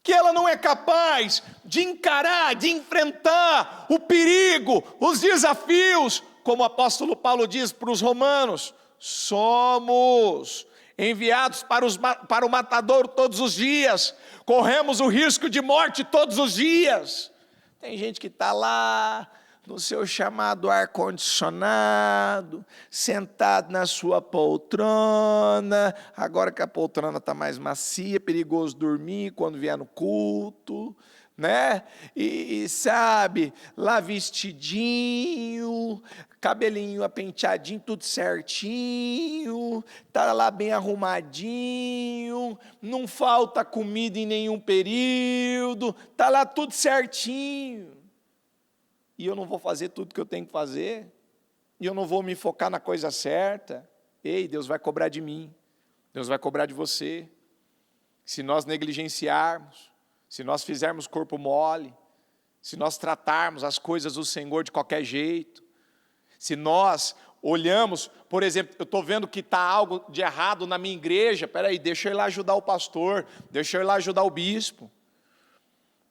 Que ela não é capaz de encarar, de enfrentar o perigo, os desafios, como o apóstolo Paulo diz para os romanos: somos enviados para o matadouro todos os dias, corremos o risco de morte todos os dias. Tem gente que está lá no seu chamado ar-condicionado, sentado na sua poltrona, agora que a poltrona está mais macia, perigoso dormir quando vier no culto, né? E sabe, lá vestidinho, cabelinho apenteadinho, tudo certinho, tá lá bem arrumadinho, não falta comida em nenhum período, tá lá tudo certinho. E eu não vou fazer tudo que eu tenho que fazer, e eu não vou me focar na coisa certa. Ei, Deus vai cobrar de mim, Deus vai cobrar de você. Se nós negligenciarmos, se nós fizermos corpo mole, se nós tratarmos as coisas do Senhor de qualquer jeito, se nós olhamos, por exemplo, eu estou vendo que está algo de errado na minha igreja, peraí, deixa eu ir lá ajudar o pastor, deixa eu ir lá ajudar o bispo.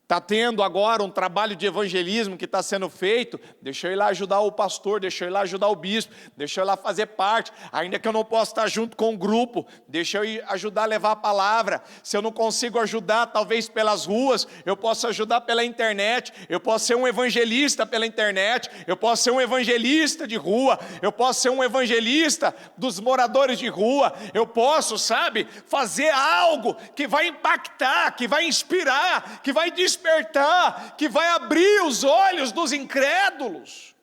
Está tendo agora um trabalho de evangelismo que está sendo feito, deixa eu ir lá ajudar o pastor, deixa eu ir lá ajudar o bispo, deixa eu ir lá fazer parte, ainda que eu não possa estar junto com o grupo, deixa eu ir ajudar a levar a palavra. Se eu não consigo ajudar, talvez pelas ruas, eu posso ajudar pela internet, eu posso ser um evangelista pela internet, eu posso ser um evangelista de rua, eu posso ser um evangelista dos moradores de rua, eu posso, sabe, fazer algo que vai impactar, que vai inspirar, que vai despertar, que vai abrir os olhos dos incrédulos.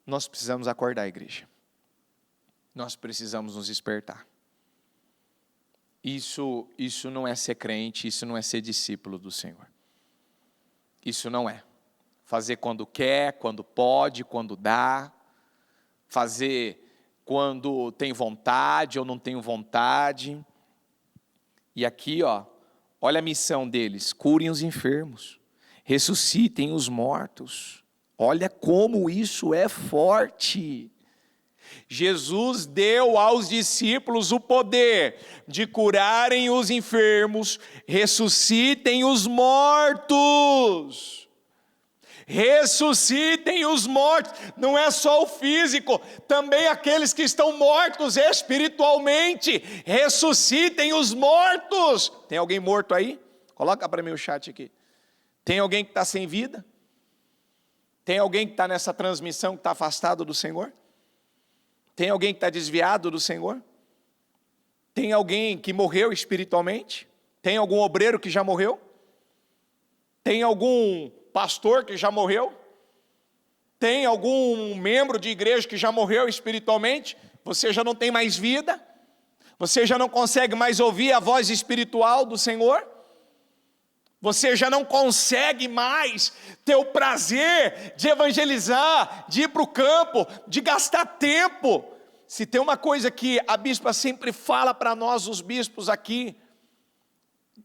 Nós precisamos acordar, igreja. Nós precisamos nos despertar. Isso não é ser crente, isso não é ser discípulo do Senhor. Isso não é. Fazer quando quer, quando pode, quando dá. Fazer quando tem vontade ou não tem vontade. E aqui, olha a missão deles: curem os enfermos, ressuscitem os mortos. Olha como isso é forte. Jesus deu aos discípulos o poder de curarem os enfermos, ressuscitem os mortos. Ressuscitem os mortos, não é só o físico, também aqueles que estão mortos espiritualmente, ressuscitem os mortos. Tem alguém morto aí? Coloca para mim o chat aqui. Tem alguém que está sem vida? Tem alguém que está nessa transmissão que está afastado do Senhor? Tem alguém que está desviado do Senhor? Tem alguém que morreu espiritualmente? Tem algum obreiro que já morreu? Tem algum pastor que já morreu? Tem algum membro de igreja que já morreu espiritualmente? Você já não tem mais vida? Você já não consegue mais ouvir a voz espiritual do Senhor? Você já não consegue mais ter o prazer de evangelizar, de ir para o campo, de gastar tempo? Se tem uma coisa que a bispa sempre fala para nós, os bispos aqui: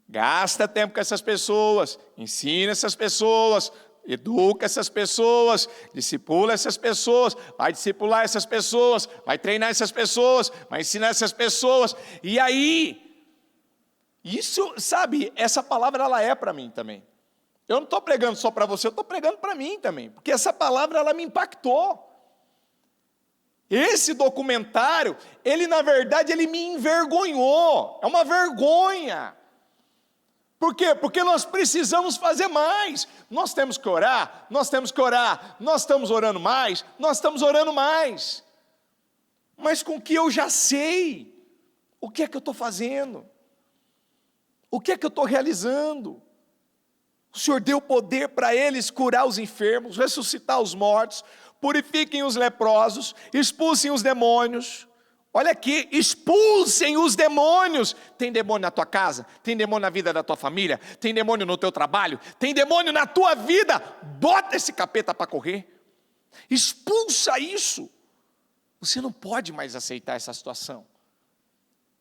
gasta tempo com essas pessoas, ensina essas pessoas, educa essas pessoas, discipula essas pessoas, vai discipular essas pessoas, vai treinar essas pessoas, vai ensinar essas pessoas. E aí, isso, sabe, essa palavra ela é para mim também. Eu não estou pregando só para você, eu estou pregando para mim também, porque essa palavra ela me impactou. Esse documentário, ele na verdade, ele me envergonhou, é uma vergonha. Por quê? Porque nós precisamos fazer mais. Nós temos que orar, nós temos que orar, nós estamos orando mais, nós estamos orando mais. Mas com o que eu já sei, o que é que eu estou fazendo? O que é que eu estou realizando? O Senhor deu poder para eles curar os enfermos, ressuscitar os mortos, purifiquem os leprosos, expulsem os demônios. Olha aqui, expulsem os demônios. Tem demônio na tua casa? Tem demônio na vida da tua família? Tem demônio no teu trabalho? Tem demônio na tua vida? Bota esse capeta para correr. Expulsa isso. Você não pode mais aceitar essa situação.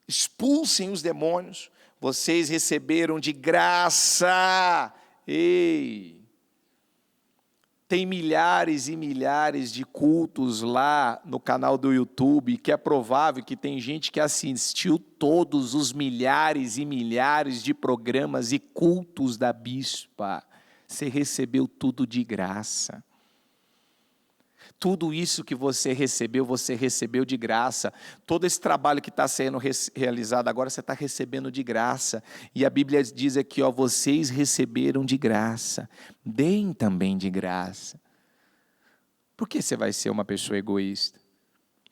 Expulsem os demônios. Vocês receberam de graça. Ei! Tem milhares e milhares de cultos lá no canal do YouTube, que é provável que tem gente que assistiu todos os milhares e milhares de programas e cultos da bispa. Você recebeu tudo de graça. Tudo isso que você recebeu de graça. Todo esse trabalho que está sendo realizado agora, você está recebendo de graça. E a Bíblia diz aqui, ó, vocês receberam de graça, deem também de graça. Por que você vai ser uma pessoa egoísta?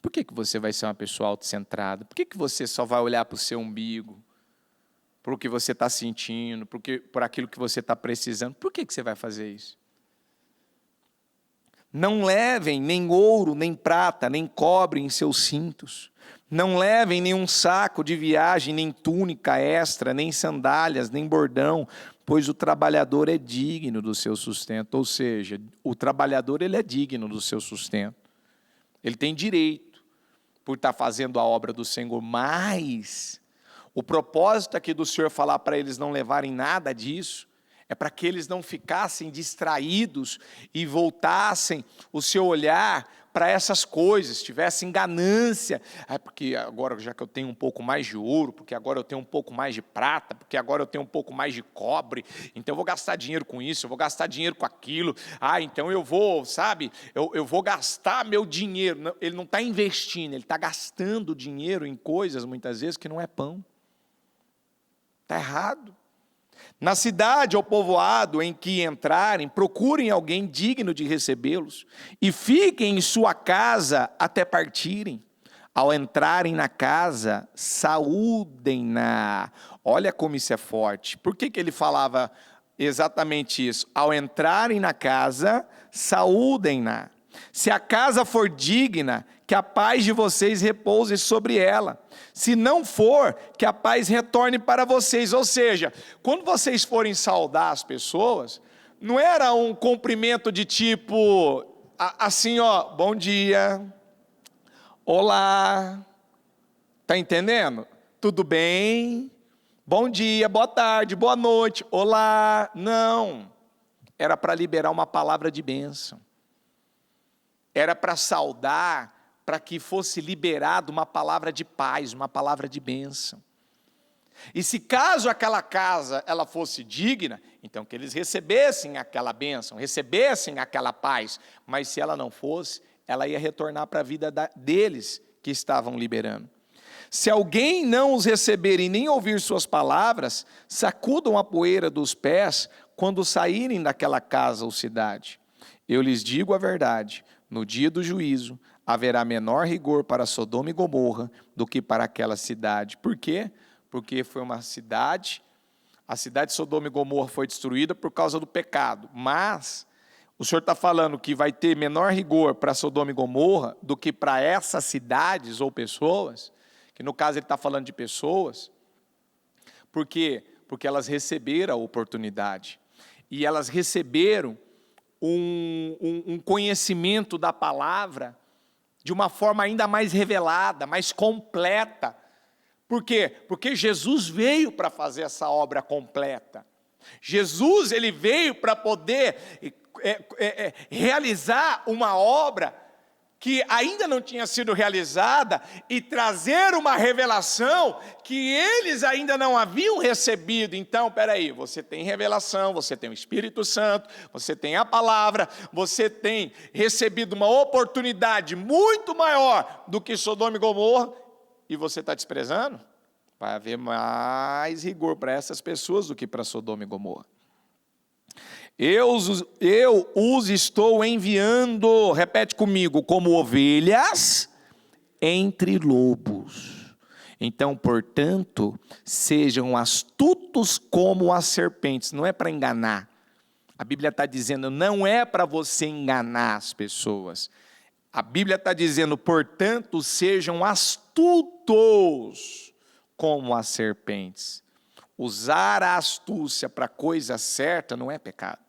Por que você vai ser uma pessoa autocentrada? Por que você só vai olhar para o seu umbigo? Por o que você está sentindo? Por aquilo que você está precisando? Por que você vai fazer isso? Não levem nem ouro, nem prata, nem cobre em seus cintos. Não levem nenhum saco de viagem, nem túnica extra, nem sandálias, nem bordão, pois o trabalhador é digno do seu sustento. Ou seja, o trabalhador ele é digno do seu sustento. Ele tem direito por estar fazendo a obra do Senhor, mas o propósito aqui do Senhor falar para eles não levarem nada disso, é para que eles não ficassem distraídos e voltassem o seu olhar para essas coisas, tivessem ganância. Porque agora, já que eu tenho um pouco mais de ouro, porque agora eu tenho um pouco mais de prata, porque agora eu tenho um pouco mais de cobre, então eu vou gastar dinheiro com isso, eu vou gastar dinheiro com aquilo. Então eu vou, sabe, eu vou gastar meu dinheiro. Ele não está investindo, ele está gastando dinheiro em coisas, muitas vezes, que não é pão. Está errado. Na cidade ou povoado em que entrarem, procurem alguém digno de recebê-los e fiquem em sua casa até partirem. Ao entrarem na casa, saúdem-na. Olha como isso é forte. Por que ele falava exatamente isso? Ao entrarem na casa, saúdem-na. Se a casa for digna, que a paz de vocês repouse sobre ela. Se não for, que a paz retorne para vocês. Ou seja, quando vocês forem saudar as pessoas, não era um cumprimento de tipo, assim, ó, bom dia, olá, tá entendendo? Tudo bem? Bom dia, boa tarde, boa noite, olá. Não, era para liberar uma palavra de bênção. Era para saudar, para que fosse liberada uma palavra de paz, uma palavra de bênção. E se caso aquela casa ela fosse digna, então que eles recebessem aquela bênção, recebessem aquela paz. Mas se ela não fosse, ela ia retornar para a vida deles que estavam liberando. Se alguém não os receber e nem ouvir suas palavras, sacudam a poeira dos pés quando saírem daquela casa ou cidade. Eu lhes digo a verdade, no dia do juízo, haverá menor rigor para Sodoma e Gomorra do que para aquela cidade. Por quê? Porque foi uma cidade, a cidade de Sodoma e Gomorra foi destruída por causa do pecado. Mas o Senhor está falando que vai ter menor rigor para Sodoma e Gomorra do que para essas cidades ou pessoas, que no caso ele está falando de pessoas. Por quê? Porque elas receberam a oportunidade. E elas receberam um conhecimento da palavra de uma forma ainda mais revelada, mais completa. Por quê? Porque Jesus veio para fazer essa obra completa. Jesus ele veio para poder realizar uma obra que ainda não tinha sido realizada e trazer uma revelação que eles ainda não haviam recebido. Então, peraí, você tem revelação, você tem o Espírito Santo, você tem a palavra, você tem recebido uma oportunidade muito maior do que Sodoma e Gomorra, e você está desprezando? Vai haver mais rigor para essas pessoas do que para Sodoma e Gomorra. Eu os estou enviando, repete comigo, como ovelhas entre lobos. Então, portanto, sejam astutos como as serpentes. Não é para enganar. A Bíblia está dizendo, não é para você enganar as pessoas. A Bíblia está dizendo, portanto, sejam astutos como as serpentes. Usar a astúcia para a coisa certa não é pecado.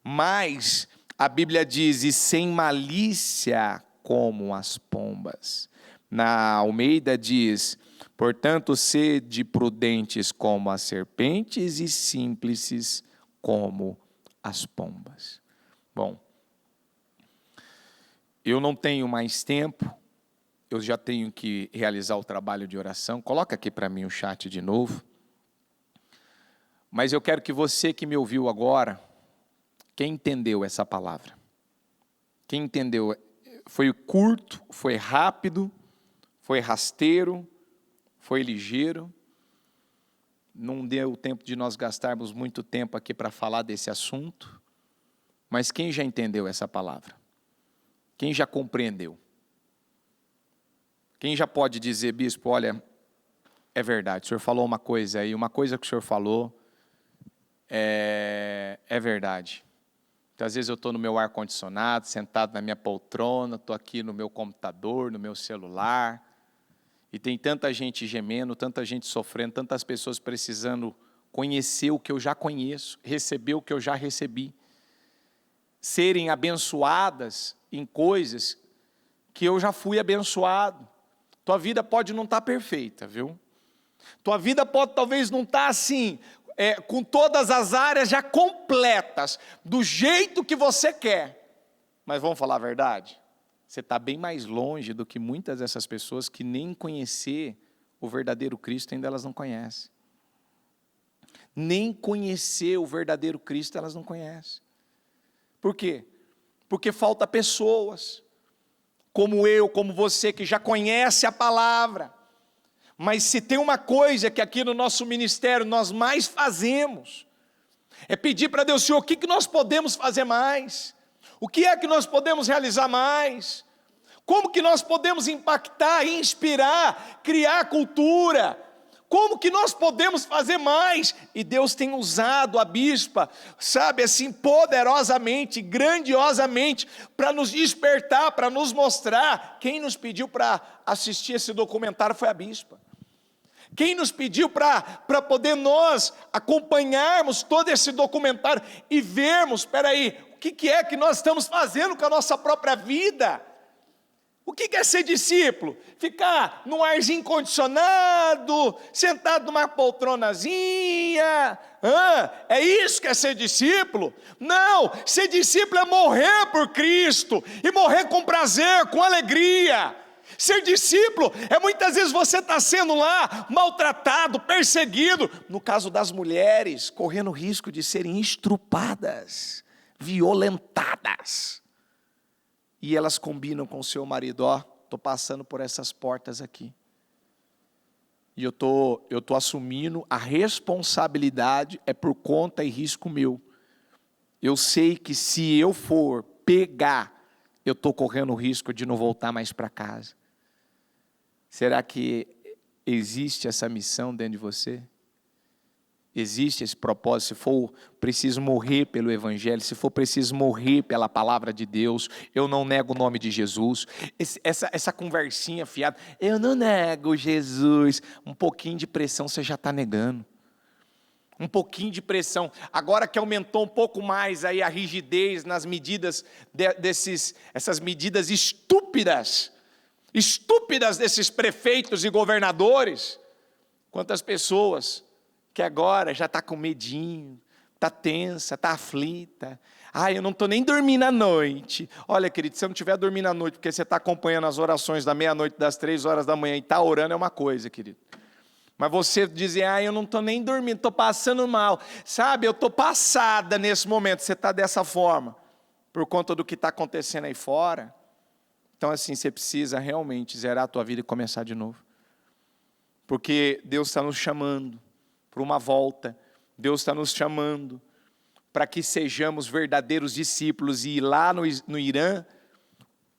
Mas a Bíblia diz, e sem malícia como as pombas. Na Almeida diz, portanto, sede prudentes como as serpentes e simples como as pombas. Bom, eu não tenho mais tempo, eu já tenho que realizar o trabalho de oração. Coloca aqui para mim o chat de novo. Mas eu quero que você que me ouviu agora, quem entendeu essa palavra? Quem entendeu? Foi curto, foi rápido, foi rasteiro, foi ligeiro. Não deu tempo de nós gastarmos muito tempo aqui para falar desse assunto. Mas quem já entendeu essa palavra? Quem já compreendeu? Quem já pode dizer, bispo, olha, é verdade, o senhor falou uma coisa aí, uma coisa que o senhor falou é verdade. Então, às vezes eu estou no meu ar-condicionado, sentado na minha poltrona, estou aqui no meu computador, no meu celular, e tem tanta gente gemendo, tanta gente sofrendo, tantas pessoas precisando conhecer o que eu já conheço, receber o que eu já recebi, serem abençoadas em coisas que eu já fui abençoado. Tua vida pode não estar perfeita, viu? Tua vida pode talvez não estar assim, com todas as áreas já completas, do jeito que você quer. Mas vamos falar a verdade? Você está bem mais longe do que muitas dessas pessoas que nem conhecer o verdadeiro Cristo ainda elas não conhecem. Nem conhecer o verdadeiro Cristo elas não conhecem. Por quê? Porque falta pessoas, como eu, como você, que já conhece a palavra. Mas se tem uma coisa que aqui no nosso ministério nós mais fazemos, é pedir para Deus, Senhor, o que nós podemos fazer mais? O que é que nós podemos realizar mais? Como que nós podemos impactar, inspirar, criar cultura? Como que nós podemos fazer mais? E Deus tem usado a bispa, sabe, assim, poderosamente, grandiosamente, para nos despertar, para nos mostrar. Quem nos pediu para assistir esse documentário foi a bispa. Quem nos pediu para poder nós acompanharmos todo esse documentário e vermos, espera aí, o que é que nós estamos fazendo com a nossa própria vida? O que é ser discípulo? Ficar num arzinho condicionado, sentado numa poltronazinha? É isso que é ser discípulo? Não, ser discípulo é morrer por Cristo, e morrer com prazer, com alegria. Ser discípulo é muitas vezes você está sendo lá maltratado, perseguido, no caso das mulheres, correndo o risco de serem estrupadas, violentadas. E elas combinam com o seu marido, estou passando por essas portas aqui. E eu tô assumindo a responsabilidade, é por conta e risco meu. Eu sei que se eu for pegar, eu estou correndo o risco de não voltar mais para casa. Será que existe essa missão dentro de você? Existe esse propósito? Se for preciso morrer pelo Evangelho, se for preciso morrer pela palavra de Deus, eu não nego o nome de Jesus. Essa conversinha fiada, eu não nego Jesus. Um pouquinho de pressão você já está negando. Um pouquinho de pressão. Agora que aumentou um pouco mais aí a rigidez nas medidas essas medidas estúpidas desses prefeitos e governadores. Quantas pessoas que agora já está com medinho, está tensa, está aflita. Eu não estou nem dormindo à noite. Olha, querido, se você não estiver dormindo à noite, porque você está acompanhando as orações da meia-noite, das 3 horas da manhã, e está orando, é uma coisa, querido. Mas você dizer, eu não estou nem dormindo, estou passando mal. Sabe, eu estou passada nesse momento. Você está dessa forma, por conta do que está acontecendo aí fora. Então, assim, você precisa realmente zerar a tua vida e começar de novo. Porque Deus está nos chamando para uma volta. Deus está nos chamando para que sejamos verdadeiros discípulos. E lá no Irã,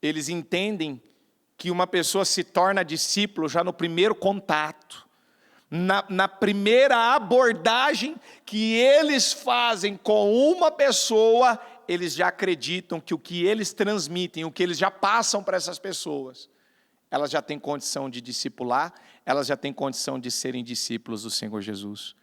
eles entendem que uma pessoa se torna discípulo já no primeiro contato. Na primeira abordagem que eles fazem com uma pessoa, eles já acreditam que o que eles transmitem, o que eles já passam para essas pessoas, elas já têm condição de discipular, elas já têm condição de serem discípulos do Senhor Jesus.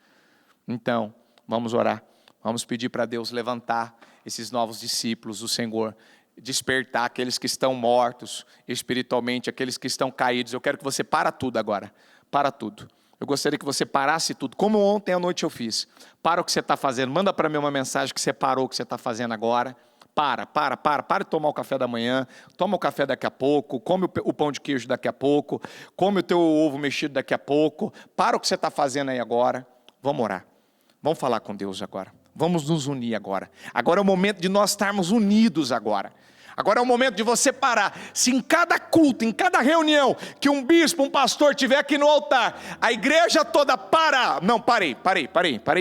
Então, vamos orar, vamos pedir para Deus levantar esses novos discípulos, o Senhor, despertar aqueles que estão mortos espiritualmente, aqueles que estão caídos. Eu quero que você para tudo agora, para tudo. Eu gostaria que você parasse tudo, como ontem à noite eu fiz. Para o que você está fazendo, manda para mim uma mensagem que você parou o que você está fazendo agora. Para de tomar o café da manhã, toma o café daqui a pouco, come o pão de queijo daqui a pouco, come o teu ovo mexido daqui a pouco. Para o que você está fazendo aí agora, vamos orar, vamos falar com Deus agora, vamos nos unir agora. Agora é o momento de nós estarmos unidos agora. Agora é o momento de você parar. Se em cada culto, em cada reunião, que um bispo, um pastor estiver aqui no altar, a igreja toda parar. Não, parei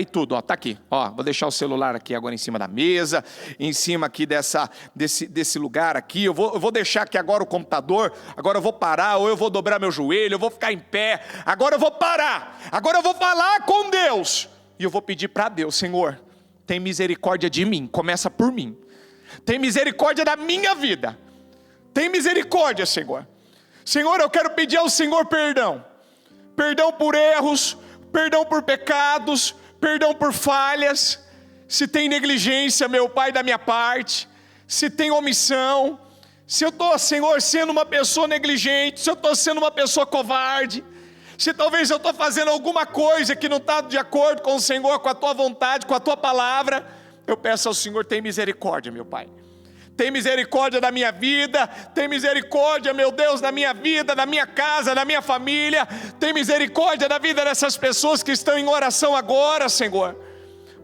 tudo, ó, tá aqui. Ó, vou deixar o celular aqui agora em cima da mesa, em cima aqui desse lugar aqui. Eu vou deixar aqui agora o computador, agora eu vou parar, ou eu vou dobrar meu joelho, eu vou ficar em pé. Agora eu vou parar, agora eu vou falar com Deus. E eu vou pedir para Deus: Senhor, tem misericórdia de mim, começa por mim. Tem misericórdia da minha vida. Tem misericórdia, Senhor. Senhor, eu quero pedir ao Senhor perdão. Perdão por erros, perdão por pecados, perdão por falhas. Se tem negligência, meu Pai, da minha parte, se tem omissão, se eu estou, Senhor, sendo uma pessoa negligente, se eu estou sendo uma pessoa covarde, se talvez eu estou fazendo alguma coisa que não está de acordo com o Senhor, com a Tua vontade, com a Tua palavra, eu peço ao Senhor: tem misericórdia, meu Pai. Tem misericórdia da minha vida, tem misericórdia, meu Deus, da minha vida, da minha casa, da minha família. Tem misericórdia da vida dessas pessoas que estão em oração agora, Senhor.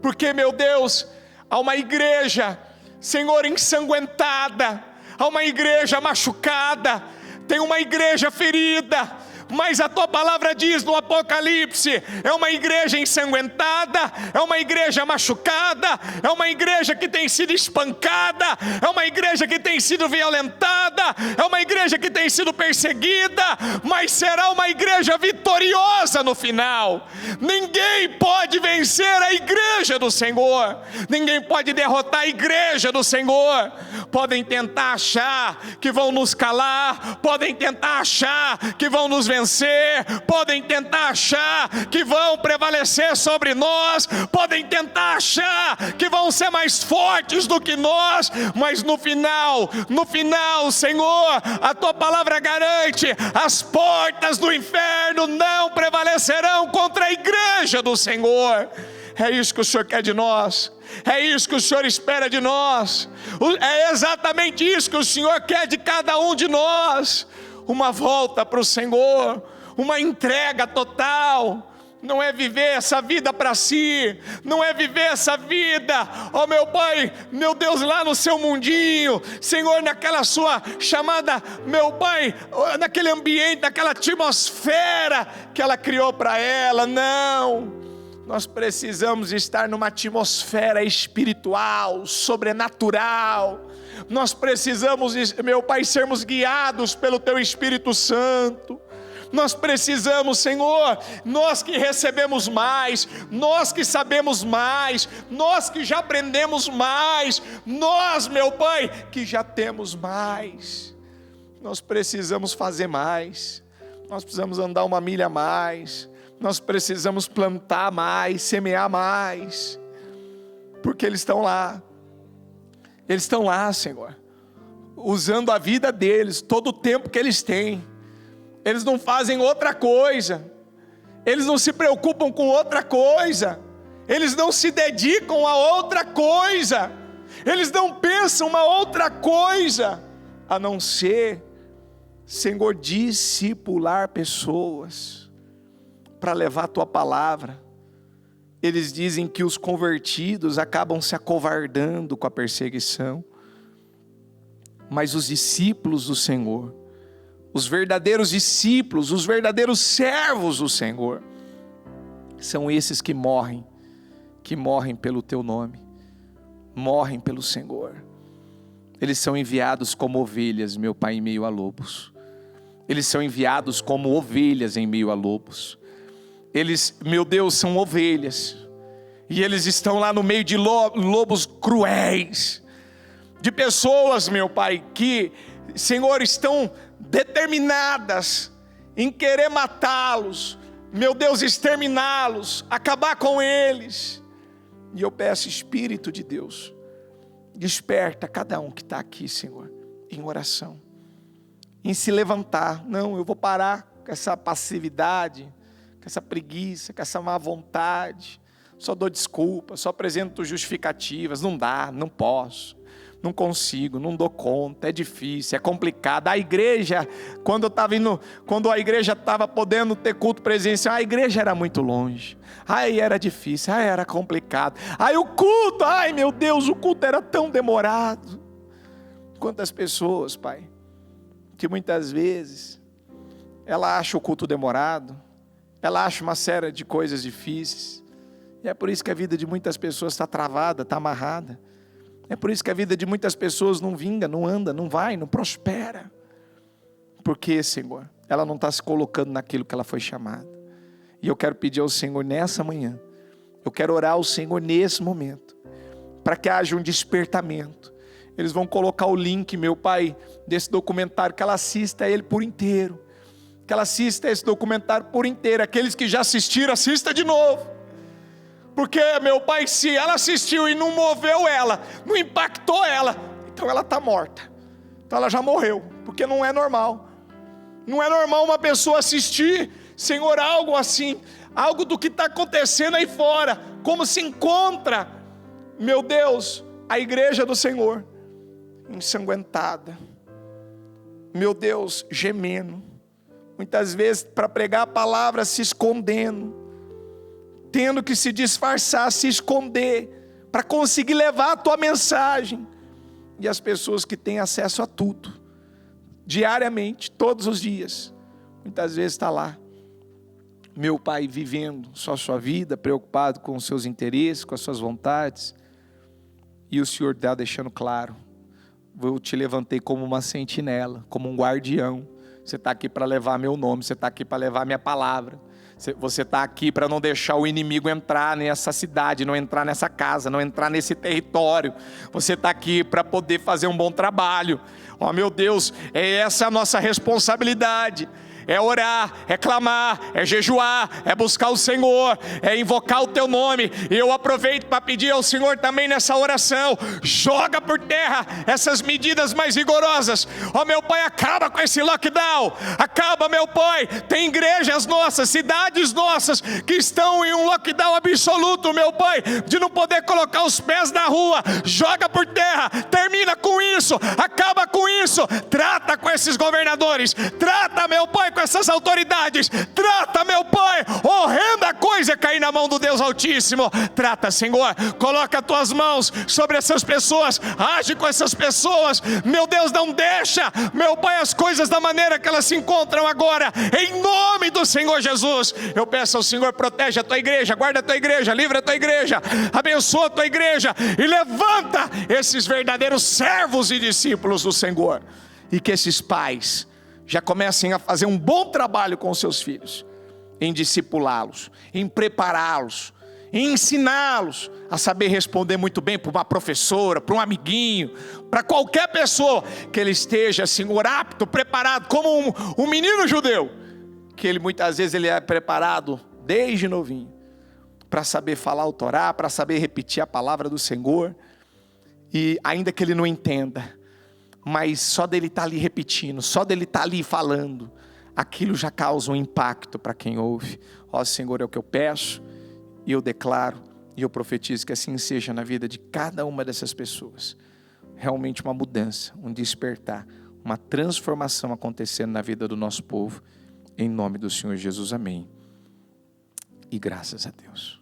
Porque, meu Deus, há uma igreja, Senhor, ensanguentada, há uma igreja machucada, tem uma igreja ferida. Mas a Tua palavra diz no Apocalipse: é uma igreja ensanguentada, é uma igreja machucada, é uma igreja que tem sido espancada, é uma igreja que tem sido violentada, é uma igreja que tem sido perseguida, mas será uma igreja vitoriosa no final. Ninguém pode vencer a igreja do Senhor, ninguém pode derrotar a igreja do Senhor. Podem tentar achar que vão nos calar, podem tentar achar que vão nos vencer, podem tentar achar que vão prevalecer sobre nós, podem tentar achar que vão ser mais fortes do que nós, mas no final, Senhor, a Tua palavra garante: as portas do inferno não prevalecerão contra a igreja do Senhor. É isso que o Senhor quer de nós, é isso que o Senhor espera de nós, é exatamente isso que o Senhor quer de cada um de nós. Uma volta para o Senhor, uma entrega total. Não é viver essa vida para si, não é viver essa vida, ó meu Pai, meu Deus, lá no seu mundinho, Senhor, naquela sua chamada, meu Pai, naquele ambiente, naquela atmosfera que ela criou para ela. Não, nós precisamos estar numa atmosfera espiritual, sobrenatural. Nós precisamos, meu Pai, sermos guiados pelo Teu Espírito Santo. Nós precisamos, Senhor, nós que recebemos mais, nós que sabemos mais, nós que já aprendemos mais, nós, meu Pai, que já temos mais, nós precisamos fazer mais, nós precisamos andar uma milha a mais, nós precisamos plantar mais, semear mais, porque eles estão lá, Senhor, usando a vida deles, todo o tempo que eles têm. Eles não fazem outra coisa, eles não se preocupam com outra coisa, eles não se dedicam a outra coisa, eles não pensam uma outra coisa, a não ser, Senhor, discipular pessoas, para levar a Tua palavra. Eles dizem que os convertidos acabam se acovardando com a perseguição, mas os discípulos do Senhor, os verdadeiros discípulos, os verdadeiros servos do Senhor, são esses que morrem pelo Teu nome, morrem pelo Senhor. Eles são enviados como ovelhas, meu Pai, em meio a lobos. Eles são enviados como ovelhas em meio a lobos. Eles, meu Deus, são ovelhas, e eles estão lá no meio de lobos cruéis, de pessoas, meu Pai, que, Senhor, estão determinadas em querer matá-los, meu Deus, exterminá-los, acabar com eles. E eu peço, Espírito de Deus, desperta cada um que está aqui, Senhor, em oração, em se levantar. Não, eu vou parar com essa passividade, com essa preguiça, com essa má vontade, só dou desculpa, só apresento justificativas. Não dá, não posso, não consigo, não dou conta, é difícil, é complicado. A igreja, quando a igreja estava podendo ter culto presencial, a igreja era muito longe, aí era difícil, aí era complicado, aí o culto, ai meu Deus, o culto era tão demorado. Quantas pessoas, Pai, que muitas vezes ela acha o culto demorado, ela acha uma série de coisas difíceis, e é por isso que a vida de muitas pessoas está travada, está amarrada. É por isso que a vida de muitas pessoas não vinga, não anda, não vai, não prospera. Porque, Senhor, ela não está se colocando naquilo que ela foi chamada. E eu quero pedir ao Senhor nessa manhã, eu quero orar ao Senhor nesse momento, para que haja um despertamento. Eles vão colocar o link, meu Pai, desse documentário, que ela assista ele por inteiro. Que ela assista esse documentário por inteiro. Aqueles que já assistiram, assista de novo. Porque, meu Pai, se ela assistiu e não moveu ela, não impactou ela, então ela está morta. Então ela já morreu, porque não é normal. Não é normal uma pessoa assistir, Senhor, algo assim, algo do que está acontecendo aí fora, como se encontra, meu Deus, a igreja do Senhor, ensanguentada, meu Deus, gemendo, muitas vezes para pregar a palavra se escondendo, tendo que se disfarçar, se esconder, para conseguir levar a tua mensagem. E as pessoas que têm acesso a tudo, diariamente, todos os dias, muitas vezes está lá, meu Pai, vivendo só a sua vida, preocupado com os seus interesses, com as suas vontades, e o Senhor está deixando claro, eu te levantei como uma sentinela, como um guardião, você está aqui para levar meu nome, você está aqui para levar minha palavra, você está aqui para não deixar o inimigo entrar nessa cidade, não entrar nessa casa, não entrar nesse território. Você está aqui para poder fazer um bom trabalho. Oh, meu Deus, é essa a nossa responsabilidade. É orar, é clamar, é jejuar, é buscar o Senhor, é invocar o teu nome. E eu aproveito para pedir ao Senhor também nessa oração, joga por terra essas medidas mais rigorosas. Ó, meu Pai, acaba com esse lockdown, acaba, meu Pai. Tem igrejas nossas, cidades nossas que estão em um lockdown absoluto, meu Pai, de não poder colocar os pés na rua. Joga por terra, termina com isso, acaba com isso. Trata com esses governadores, trata, meu Pai, com essas autoridades, trata, meu Pai, horrenda coisa é cair na mão do Deus Altíssimo. Trata, Senhor, coloca as tuas mãos sobre essas pessoas, age com essas pessoas, meu Deus, não deixa, meu Pai, as coisas da maneira que elas se encontram agora, em nome do Senhor Jesus. Eu peço ao Senhor, protege a tua igreja, guarda a tua igreja, livra a tua igreja, abençoa a tua igreja e levanta esses verdadeiros servos e discípulos do Senhor, e que esses pais já comecem a fazer um bom trabalho com os seus filhos, em discipulá-los, em prepará-los, em ensiná-los a saber responder muito bem para uma professora, para um amiguinho, para qualquer pessoa, que ele esteja, Senhor, apto, preparado, como um menino judeu, que ele muitas vezes ele é preparado desde novinho, para saber falar o Torá, para saber repetir a palavra do Senhor, e ainda que ele não entenda, mas só dele estar ali repetindo, só dele estar ali falando, aquilo já causa um impacto para quem ouve. Ó Senhor, é o que eu peço, e eu declaro, e eu profetizo que assim seja na vida de cada uma dessas pessoas. Realmente uma mudança, um despertar, uma transformação acontecendo na vida do nosso povo, em nome do Senhor Jesus, amém. E graças a Deus.